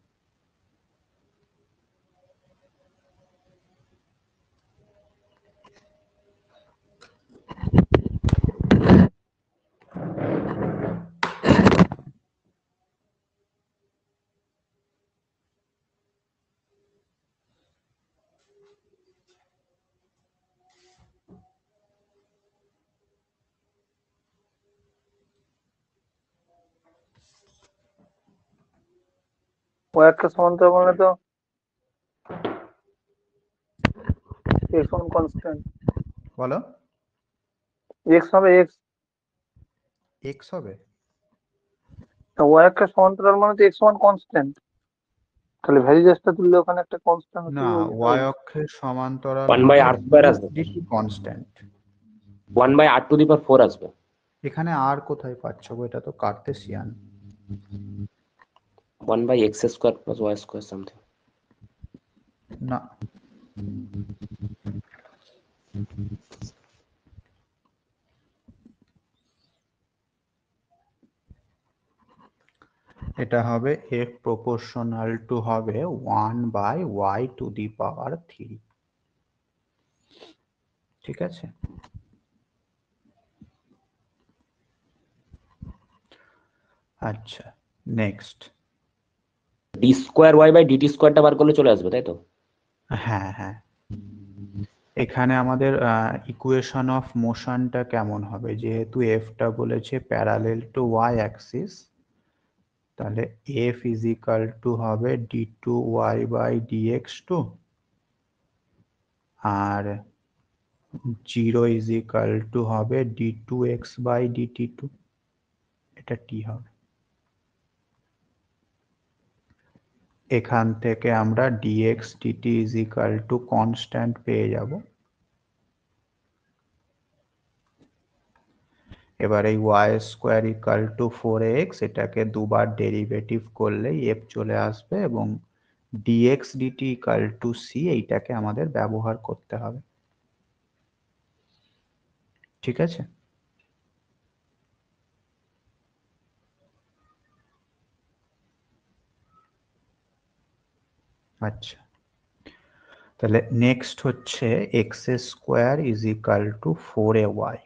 B: y অক্ষের সমান্তরাল মানে তো x1 কনস্ট্যান্ট,
A: বলো।
B: x হবে x,
A: x হবে?
B: y অক্ষের সমান্তরাল মানে তো x1 কনস্ট্যান্ট, তাহলে ভ্যারিজেসটা তুললে ওখানে একটা কনস্ট্যান্ট
A: না,
B: হচ্ছে।
A: y অক্ষের সমান্তরাল
C: 1/r স্কয়ার আসবে,
A: কনস্ট্যান্ট।
C: 1/r⁴ আসবে।
A: এখানে আর কোথায় পাচ্ছ গো? এটা তো কার্তেশিয়ান।
C: 1/x² + y² something.
A: না, এটা হবে F প্রপোর্শনাল টু হবে 1/y⁴, ঠিক আছে। আচ্ছা, নেক্সট।
C: d²y/dt² বার করলে চলে আসবে, তাই তো?
A: হ্যাঁ হ্যাঁ, এখানে আমাদের ইকুয়েশন অফ মোশনটা কেমন হবে? যেহেতু এফটা বলেছে প্যারালেল টু ওয়াই অ্যাক্সিস, তাহলে এফ ইজ ইকাল টু হবে d2y/dx2, R 0 is equal two হবে d2x/dt2, এটা টি হবে। এখান থেকে আমরা dx dt is equal to constant পেয়ে যাব। এবার এই y² ইকাল টু 4x, এটাকে দুবার ডেরিভেটিভ করলেই f চলে আসবে, এবং dx dt equal to c, এইটাকে আমাদের ব্যবহার করতে হবে, ঠিক আছে। আচ্ছা, তাহলে নেক্সট হচ্ছে x² is equal two 4ay।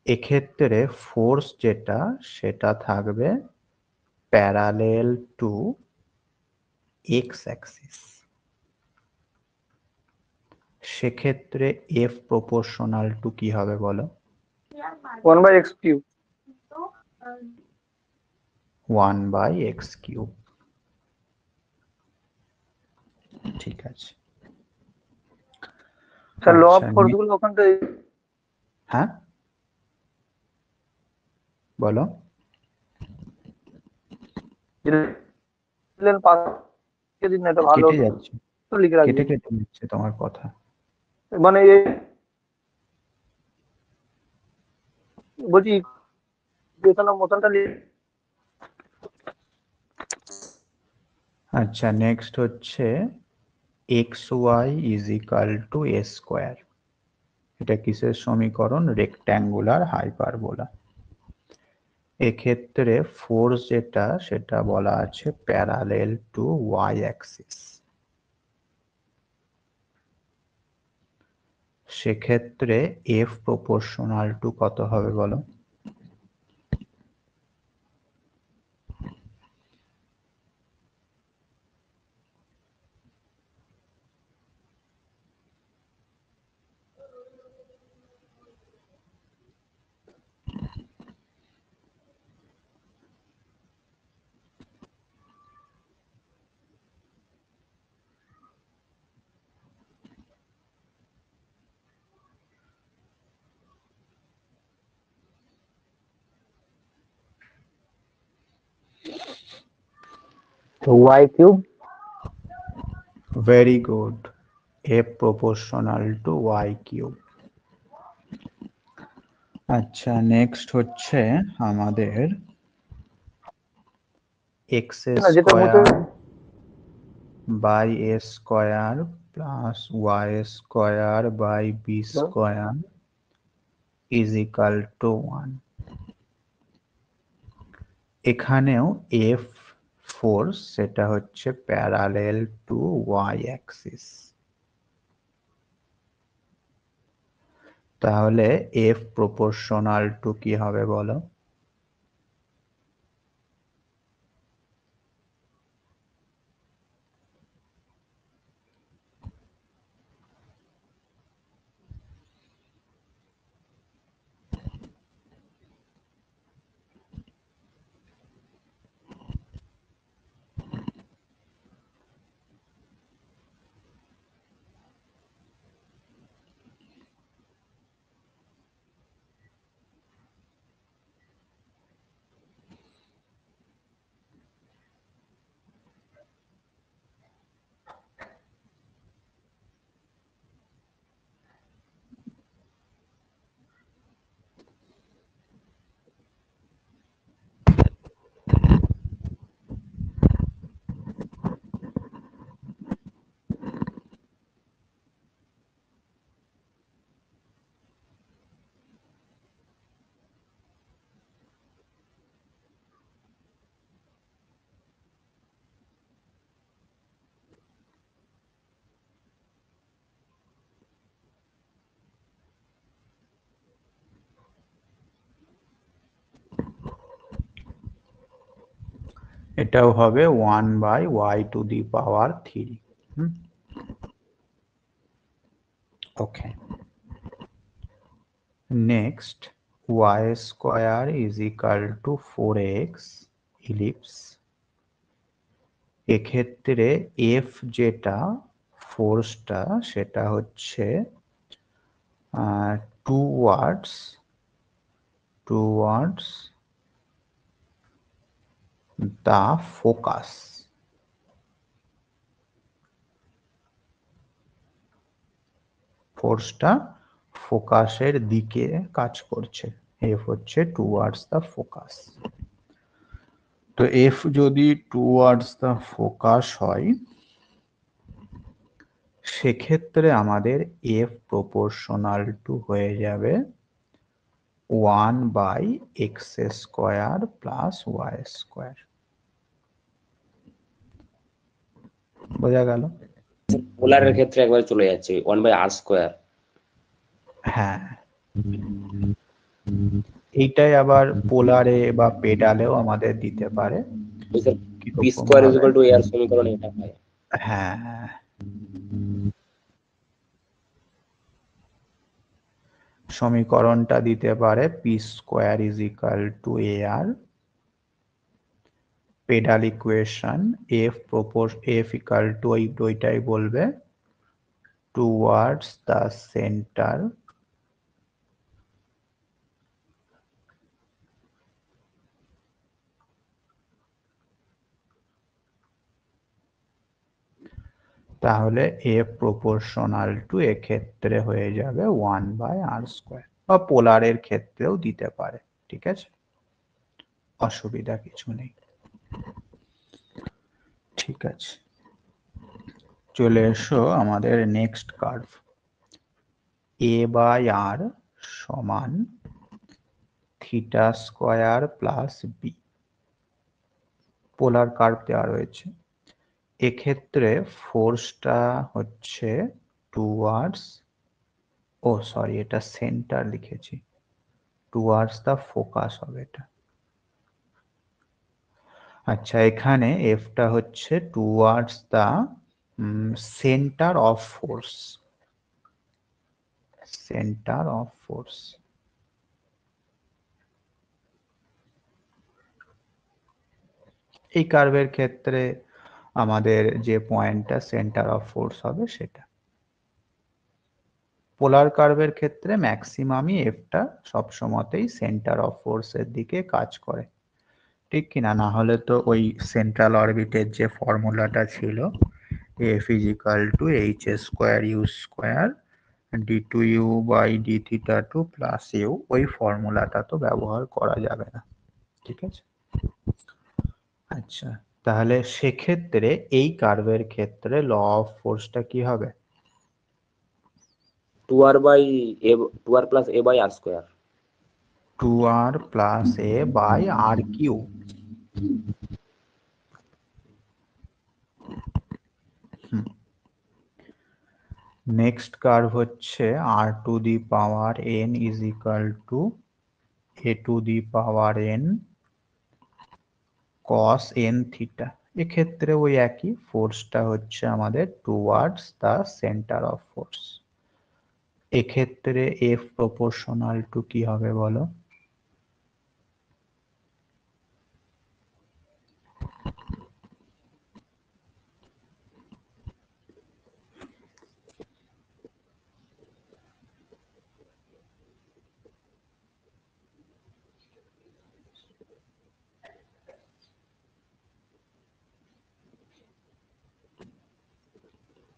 A: এক্ষেত্রে ফোর্স যেটা সেটা থাকবে প্যারালেল টু x অ্যাক্সিস, সেক্ষেত্রে F প্রপোর্শনাল টু কি হবে বলো?
B: 1/x3।
A: 1/x³, ঠিক আছে।
B: স্যার ল অফ
A: আচ্ছা,
B: ফোর্স গুলো ওখানটায়
A: হ্যাঁ বলো।
B: দিলেন পাঁচ দিন, এটা ভালো
A: কেটে
B: হতো,
A: যাচ্ছে,
B: তো লিখে
A: কেটে
B: রাখবেন।
A: কেটে যাচ্ছে তোমার কথা।
B: মানে এই বলছি ইকুয়েশন অফ মোশনটা
A: আচ্ছা, নেক্সট হচ্ছে xy is equal two a²। এটা কিসের সমীকরণ? Rectangular hyperbola. এক্ষেত্রে ফোর্স যেটা সেটা বলা আছে প্যারালেল টু ওয়াই অ্যাক্সিস, সেক্ষেত্রে এফ প্রপোর্শনাল টু কত হবে বলো?
B: y cube.
A: Very good, f proportional to y cube. আচ্ছা, নেক্সট হচ্ছে আমাদের x square by a square plus y square by b square is equal to 1। এখানেও f ফোর্স, সেটা হচ্ছে প্যারালেল টু y অ্যাক্সিস। তাহলে f প্রপোর্শনাল টু কি হবে বলো? এটাও হবে 1/y⁻³ okay. Next y square is equal to 4x ellipse. এক্ষেত্রে f যেটা ফোর্সটা, সেটা হচ্ছে টুয়ার্ডস দা ফোকাস। ফোর্সটা ফোকাসের দিকে কাজ করছে, f হচ্ছে টুয়ার্ডস দা ফোকাস। তো f যদি টুয়ার্ডস দা ফোকাস হয়, সেক্ষেত্রে আমাদের f প্রপোর্শনাল টু হয়ে যাবে 1/x square plus y square. বোঝা গেল?
C: পোলারের ক্ষেত্রে একবার চলে যাচ্ছে 1/r²।
A: হ্যাঁ, এইটাই আবার পোলারে বা পেডালেও আমাদের দিতে পারে।
C: p²=a সমীকরণ এটা হয়।
A: হ্যাঁ, সমীকরণটা দিতে পারে p²=ar। পেডাল ইকুয়েশন f ওইটাই বলবে টুয়ার্ডস দা সেন্টার তাহলে f প্রপোর্শনাল টু এক্ষেত্রে হয়ে যাবে 1/r², বা পোলারের ক্ষেত্রেও দিতে পারে। ঠিক আছে, অসুবিধা কিছু নেই। ঠিক আছে, চলে এসো আমাদের নেক্সট কার্ভ। a/r সমান θ² প্লাস b। পোলার কার্ভ দেওয়া রয়েছে। এক্ষেত্রে ফোর্সটা হচ্ছে টুয়ার্ডস, এটা সেন্টার লিখেছি, টুয়ার্ডস দা ফোকাস হবে এটা। আচ্ছা, এখানে এফটা হচ্ছে towards the centre of force. এই কার্ভের ক্ষেত্রে আমাদের যে পয়েন্টটা সেন্টার অফ ফোর্স হবে সেটা। পোলার কার্ভের ক্ষেত্রে ম্যাক্সিমামই এফটা সবসময়তেই সেন্টার অফ ফোর্সের দিকে কাজ করে। ঠিক কিনা? না হলে তো ওই সেন্ট্রাল অরবিটের যে ফর্মুলাটা ছিল F is equal to h square u square d2u by d theta 2 plus u, ওই ফর্মুলাটা তো ব্যবহার করা যাবে না। ঠিক আছে, আচ্ছা তাহলে সেক্ষেত্রে এই কার্ভের ক্ষেত্রে ল অফ ফোর্সটা কি হবে?
C: 2r plus a by r square।
A: 2r plus a by r q. Next curve হচ্ছে r to the power n is equal to a to the power n cos n theta. এক্ষেত্রে ওই একই, ফোর্সটা হচ্ছে আমাদের towards the centre of force. এক্ষেত্রে এফ প্রপোর্শনাল টু কি হবে বলো?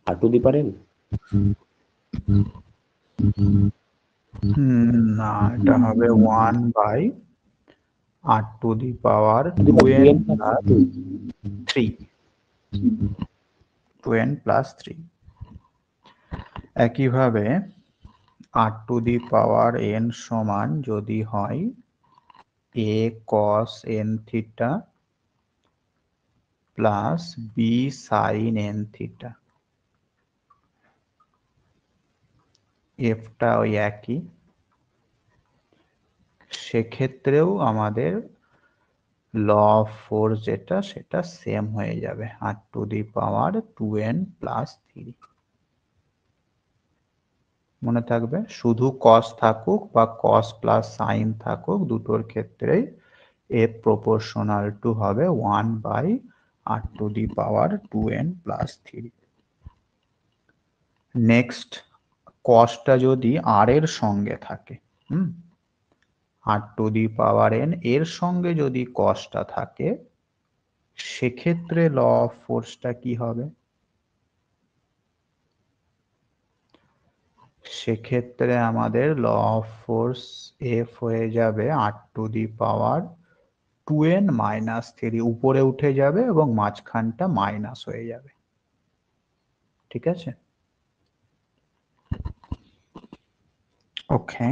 C: r to the power n।
A: না, এটা হবে 1 by r to the power 2n plus 3, 2n plus 3। একইভাবে r to the power n সমান যদি হয় a cos n theta plus b sin n theta, এফটা ওই একই, সেক্ষেত্রেও আমাদের ল অফ ফোর্স যেটা সেটা সেম হয়ে যাবে, r to the power 2n plus 3। মনে থাকবে, শুধু cos থাকুক বা cos প্লাস সাইন থাকুক, দুটোর ক্ষেত্রেই f প্রপোর্শনাল টু হবে 1 by r to the power 2n plus 3। Next, cosটা যদি r এর সঙ্গে থাকে, r to the power n এর সঙ্গে যদি cosটা থাকে, সেক্ষেত্রে ল অফ ফোর্সটা কি হবে? সেক্ষেত্রে আমাদের ল অফ ফোর্স এফ হয়ে যাবে r to the power 2n minus 3, উপরে উঠে যাবে এবং মাঝখানটা মাইনাস হয়ে যাবে। ঠিক আছে, ওকে।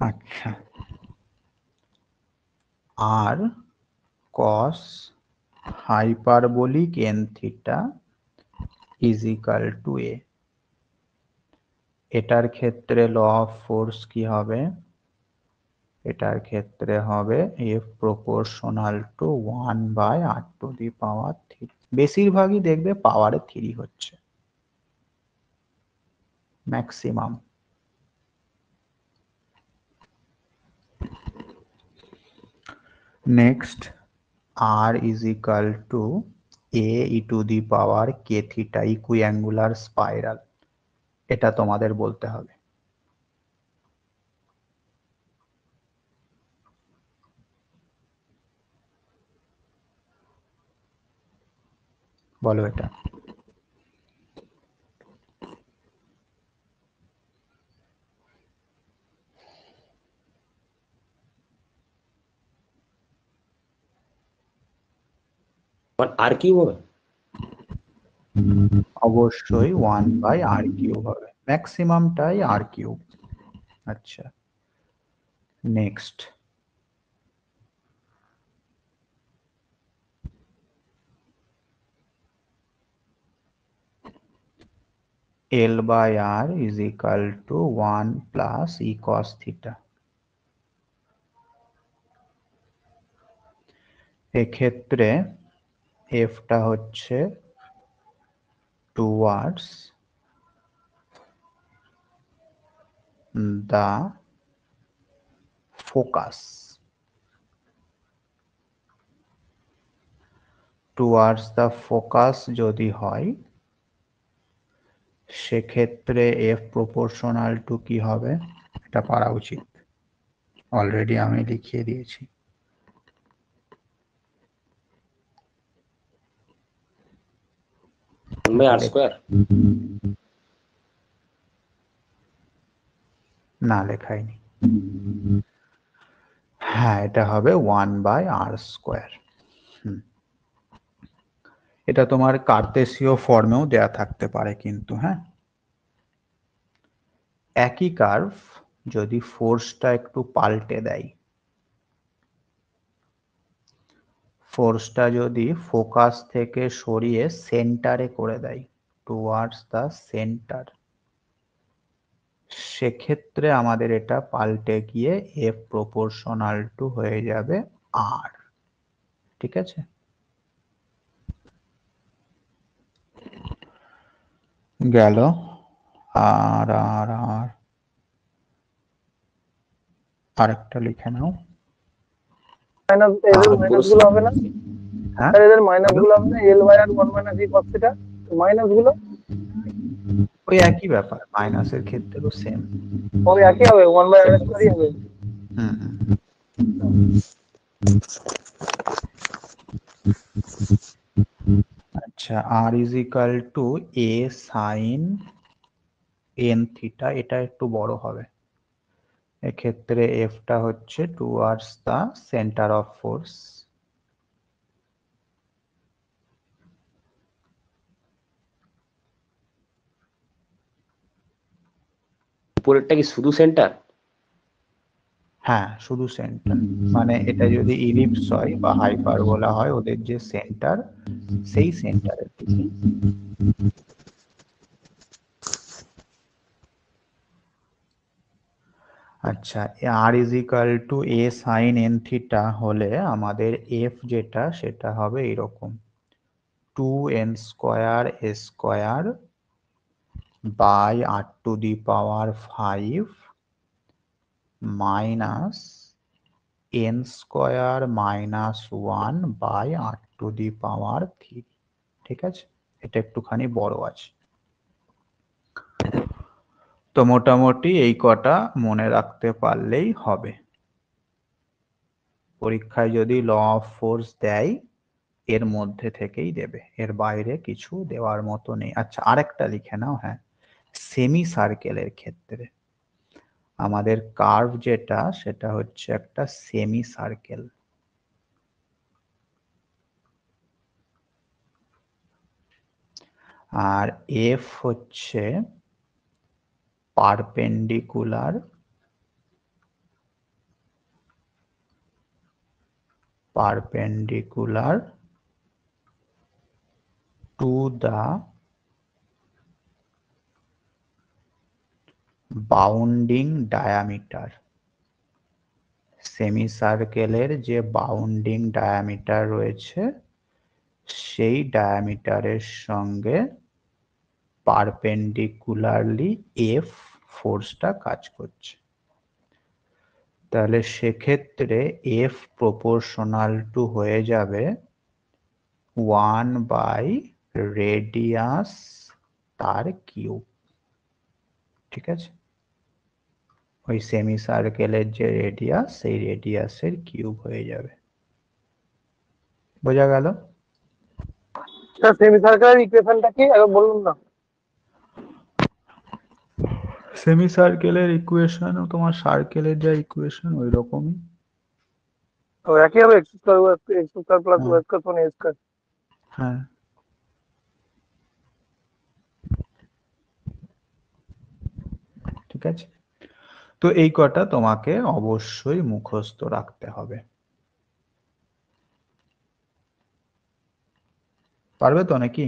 A: আচ্ছা, আর cos hyperbolic n theta is equal to a, এটার ক্ষেত্রে ল অফ ফোর্স কি হবে? এটার ক্ষেত্রে হবে f proportional to 1 by r to the power 3। বেশিরভাগই দেখবে পাওয়ারে 3 হচ্ছে, maximum. Next, r is equal to a e to the power k theta equiangular spiral, এটা তোমাদের বলতে হবে। বলো এটা।
C: আর কিউব হবে?
A: অবশ্যই 1 বাই r কিউব হবে, ম্যাক্সিমামটাই r কিউব। আচ্ছা, next, L by R is equal to 1 plus e cos theta। এক্ষেত্রে Fটা হচ্ছে towards the focus, towards the focus যদি হয়, সেক্ষেত্রে F প্রপোর্শনাল টু কি হবে? এটা পারা উচিত। অলরেডি আমি লিখিয়ে দিয়েছি।
C: আর স্কয়ার
A: না, লেখাইনি। হ্যাঁ, এটা হবে 1/r²। এটা তোমার কার্তেসীয় ফর্মেও দেয়া থাকতে পারে কিন্তু। হ্যাঁ, একই কার্ভ যদি ফোর্সটা একটু পাল্টে দেয়, ফোর্সটা যদি ফোকাস থেকে সরিয়ে সেন্টারে করে দেয়, টুয়ার্ডস দ্য সেন্টার, সেক্ষেত্রে আমাদের এটা পাল্টে গিয়ে এফ প্রপোর্শনাল টু হয়ে যাবে আর। ঠিক আছে, গেল। আর আর আর আরেকটা লিখে নাও।
B: মাইনাস এদের মাইনাস গুলো হবে না?
A: হ্যাঁ,
B: এদের মাইনাস গুলো হবে না? L/r 1 - e cos θ মাইনাস গুলো
A: ওই একই ব্যাপার, মাইনাসের ক্ষেত্রেও সেম।
B: ওই একই হবে, 1/r² হবে।
A: হুম। আচ্ছা, R is equal to A sine N theta, এটা একটু বড় হবে। এক্ষেত্রে এফটা হচ্ছে towards the centre of force.
C: উপরেরটা কি শুধু সেন্টার?
A: হ্যাঁ, শুধু সেন্টার। মানে এটা যদি ইলিপস হয় বা হাইপারবোলা হয়, ওদের যে সেন্টার, সেই সেন্টারের দিকে। আচ্ছা, R is equal to A sine N theta হলে আমাদের এফ যেটা, সেটা হবে এরকম, 2n² by r⁵ minus n² - 1 by r⁵। ঠিক আছে, এটা একটুখানি বড় আছে। তো মোটামুটি এই কটা মনে রাখতে পারলেই হবে। পরীক্ষায় যদি ল অফ ফোর্স দেয়, এর মধ্যে থেকেই দেবে, এর বাইরে কিছু দেওয়ার মতো নেই। আচ্ছা, আরেকটা লিখে নাও। হ্যাঁ, সেমি সার্কেলের ক্ষেত্রে আমাদের কার্ভ যেটা, সেটা হচ্ছে একটা সেমি সার্কেল। আর এফ হচ্ছে perpendicular to the bounding diameter. Semi সার্কেলের যে বাউন্ডিং ডায়ামিটার রয়েছে, সেই ডায়ামিটারের সঙ্গে পারপেন্ডিকুলারলি এফ ফোর্সটা কাজ করছে। তাহলে সেক্ষেত্রে এফ প্রপোর্শনাল টু হয়ে যাবে 1/রেডিয়াস তার কিউব। ঠিক আছে, ওই সেমি সার্কেলের যে রেডিয়াস, সেই রেডিয়াসের কিউব হয়ে যাবে। বোঝা গেল?
B: স্যার সেমি সার্কেলের ইকুয়েশনটা কি একবার বলুন না।
A: সেমি সার্কেলের ইকুয়েশন তোমার সার্কেলের যা ইকুয়েশন ওই রকমই।
B: তো একই হবে, x² প্লাস y² a²।
A: হ্যাঁ, ঠিক আছে। তো এই কটা তোমাকে অবশ্যই মুখস্থ রাখতে হবে। পারবে তো নাকি?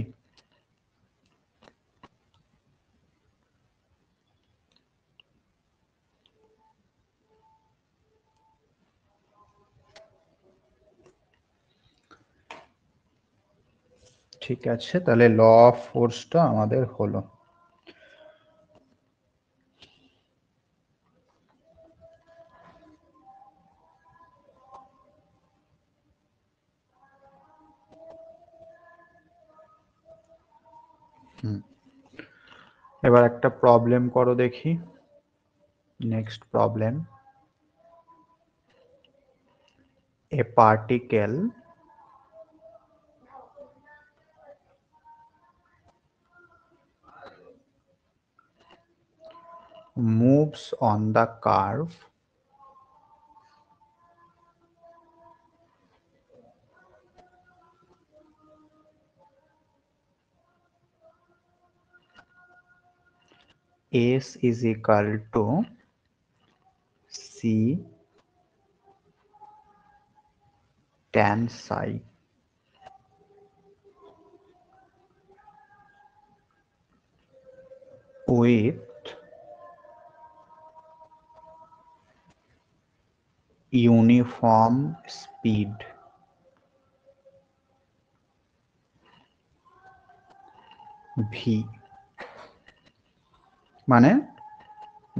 A: ঠিক আছে, তাহলে ল অফ ফোর্সটা আমাদের হলো। এবার একটা প্রবলেম করো দেখি। Next problem. a particle moves on the curve S is equal to C tan psi with uniform speed v, মানে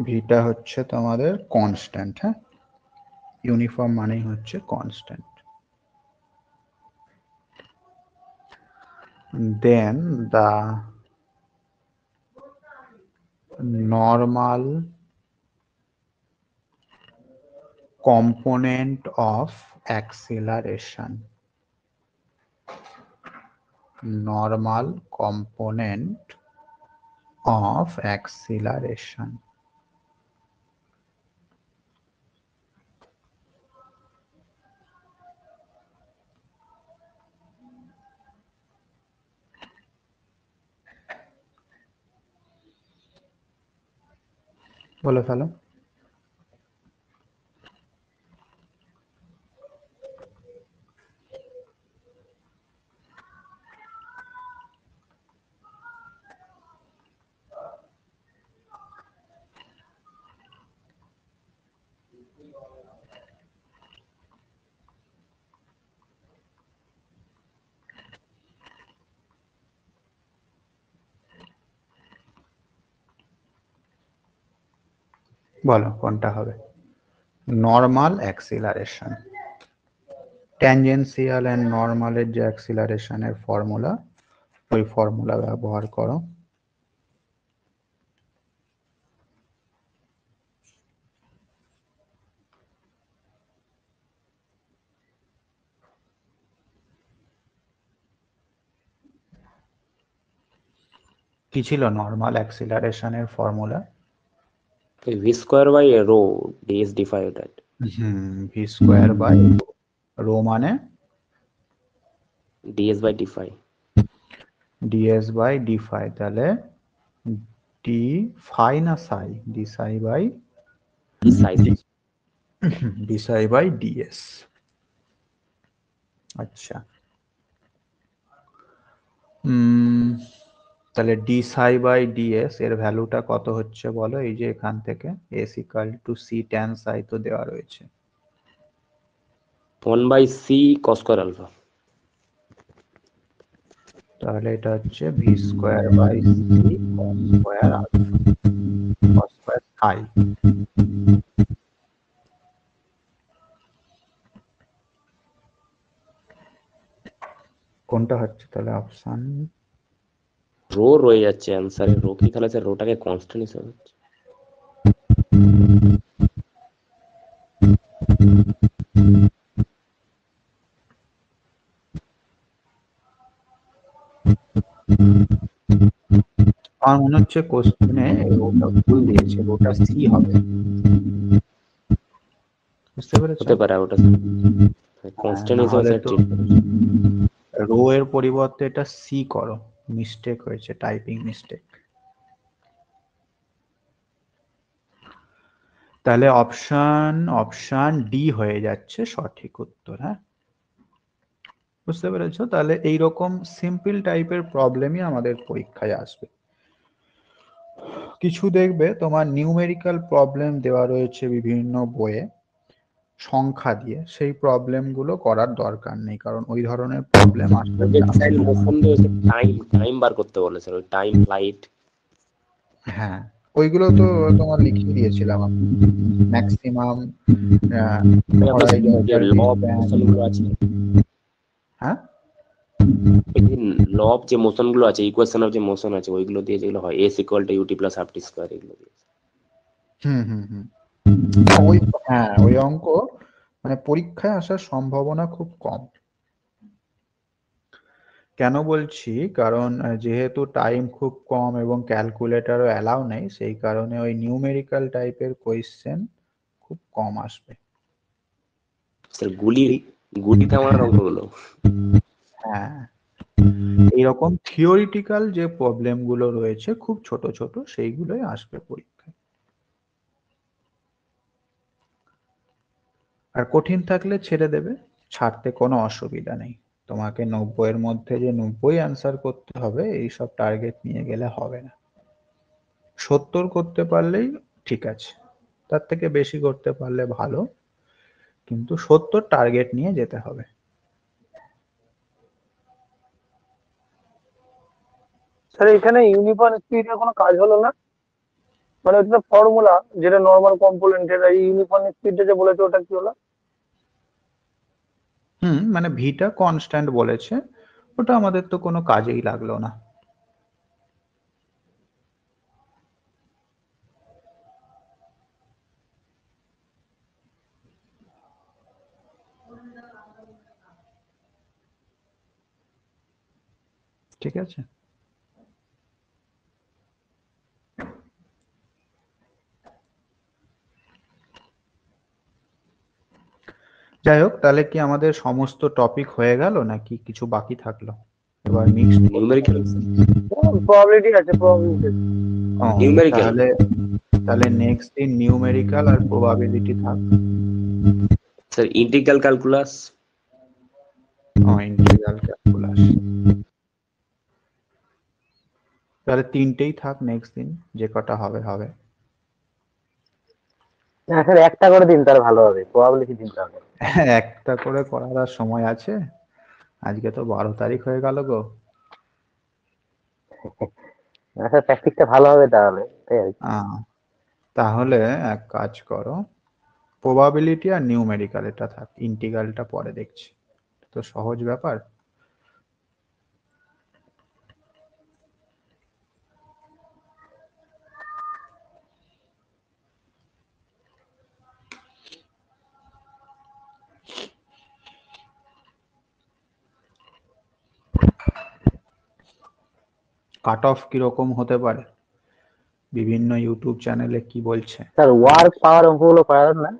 A: ভিটা হচ্ছে তোমাদের কনস্ট্যান্ট। হ্যাঁ, ইউনিফর্ম মানেই হচ্ছে constant. then the normal component of acceleration, normal component of acceleration বলে ফেলো। বলো কোনটা হবে? নর্মাল অ্যাক্সিলারেশন, ট্যানজেনশিয়াল এন্ড নর্মালের যে অ্যাক্সিলারেশনের ফর্মুলা, ওই ফর্মুলা ব্যবহার করো। কি ছিল নর্মাল অ্যাক্সিলারেশনের formula?
C: v square by rho ds d phi that.
A: V square by rho মানে
C: ds by d phi,
A: ds by D phi. তাহলে ডি ফাই না psi? D psi by
C: d psi
A: D psi by DS. আচ্ছা, তাহলে ডি সাই বাই ডিএস এর ভ্যালুটা কত হচ্ছে বলো? এই যে এখান থেকে s equal to c tan psi তো দেওয়া রয়েছে,
C: 1/c cos স্কয়ার আলফা।
A: তাহলে এটা হচ্ছে v square by c cos square alpha cos square psi. কোনটা হচ্ছে তাহলে অপশন?
C: রো রয়ে যাচ্ছে অ্যান্সারে। রো কি তাহলে স্যার রোটাকে কনস্ট্যান্ট হিসেবে হচ্ছে।
A: আমার মনে হচ্ছে কোশ্চেনে রোটা ভুল দিয়েছে, রোটা সি হবে। বুঝতে পেরেছো?
C: হতে পারে ওটা কনস্ট্যান্ট হিসেবে
A: নাহলে
C: স্যার
A: তো রো এর পরিবর্তে এটা সি করো, মিস্টেক হয়েছে, টাইপিং মিস্টেক। তাহলে অপশন ডি হয়ে যাচ্ছে সঠিক উত্তর। হ্যাঁ, বুঝতে পেরেছো? তাহলে এইরকম সিম্পল টাইপের প্রবলেমই আমাদের পরীক্ষায় আসবে। কিছু দেখবে তোমার নিউমেরিক্যাল প্রবলেম দেওয়া রয়েছে বিভিন্ন বইয়ে সংখ্যা দিয়ে, সেই প্রবলেমগুলো করার দরকার নেই, কারণ ওই ধরনের প্রবলেম আসলে
C: টাইম বার করতে বলে স্যার, ওই টাইম ফ্লাইট।
A: হ্যাঁ, ওইগুলো তো তোমার লিখে দিয়েছিলাম আমি। ম্যাক্সিমাম হ্যাঁ,
C: ল অফ যে মোশন গুলো আছে, ইকুয়েশন অফ যে মোশন আছে, ওইগুলো দিয়ে যেগুলো হয় s equal to ut plus half T square, এগুলো দিয়ে।
A: ওই হ্যাঁ, ওই অঙ্ক মানে পরীক্ষায় আসার সম্ভাবনা খুব কম। কেন বলছি, কারণ যেহেতু টাইম খুব কম এবং ক্যালকুলেটরও অ্যালাউ নেই, সেই কারণে ওই নিউমেরিক্যাল টাইপের কোয়েশ্চেন খুব কম আসবে।
C: স্যার গুলি থামানোর অঙ্কগুলো।
A: হ্যাঁ, এইরকম থিওরিটিক্যাল যে প্রবলেম গুলো রয়েছে খুব ছোট ছোট, সেইগুলোই আসবে পরীক্ষায়। আর কঠিন থাকলে ছেড়ে দেবে, ছাড়তে কোনো অসুবিধা নেই। তোমাকে 90-এর মধ্যে যে 90 অ্যান্সার করতে হবে এইসব টার্গেট নিয়ে গেলে হবে না। 70 করতে পারলেই ঠিক আছে, তার থেকে বেশি করতে পারলে ভালো, কিন্তু 70 টার্গেট নিয়ে যেতে হবে।
B: স্যার এখানে ইউনিফর্ম স্পিডের কোনো কাজ হলো না? মানে ওটা ফর্মুলা যেটা নর্মাল কম্পোনেন্টের, এই ইউনিফর্ম স্পিডটা যে বলেছে ওটা কি হলো?
A: মানে ভিটা কনস্ট্যান্ট বলেছে, ওটা আমাদের তো কোনো কাজেই লাগলো না। ঠিক আছে, যাই হোক, তাহলে কি আমাদের সমস্ত টপিক হয়ে গেল নাকি কিছু বাকি থাকলো? এবার মিক্সড
C: নিউমেরিক্যাল
B: প্রবাবিলিটি আছে, প্রবাবিলিটি।
C: নিউমেরিক্যাল
A: তাহলে তাহলে নেক্সট দিন নিউমেরিক্যাল আর প্রবাবিলিটি থাকবে।
C: Sir integral calculus.
A: Integral calculus, তাহলে তিনটেই থাক নেক্সট দিন, যে কটা হবে হবে।
B: না স্যার একটা করে দিন, তার ভালো হবে, প্রবাবিলিটি দিন তাহলে।
A: একটা করে করার আর সময় আছে? আজকে তো 12 তারিখ হয়ে গেল গো।
B: না স্যার প্র্যাকটিসটা ভালো হবে তাহলে, তাই আর কি।
A: তাহলে এক কাজ করো, প্রবাবিলিটি আর নিউমেরিক্যাল এটা থাক, ইন্টিগ্রালটা পরে দেখছি, তো সহজ ব্যাপার। কাট অফ কিরকম হতে পারে, বিভিন্ন ইউটিউব চ্যানেলে কি বলছে?
B: স্যার ওয়ার্ক পাওয়ার অঙ্কগুলো করাবেন না?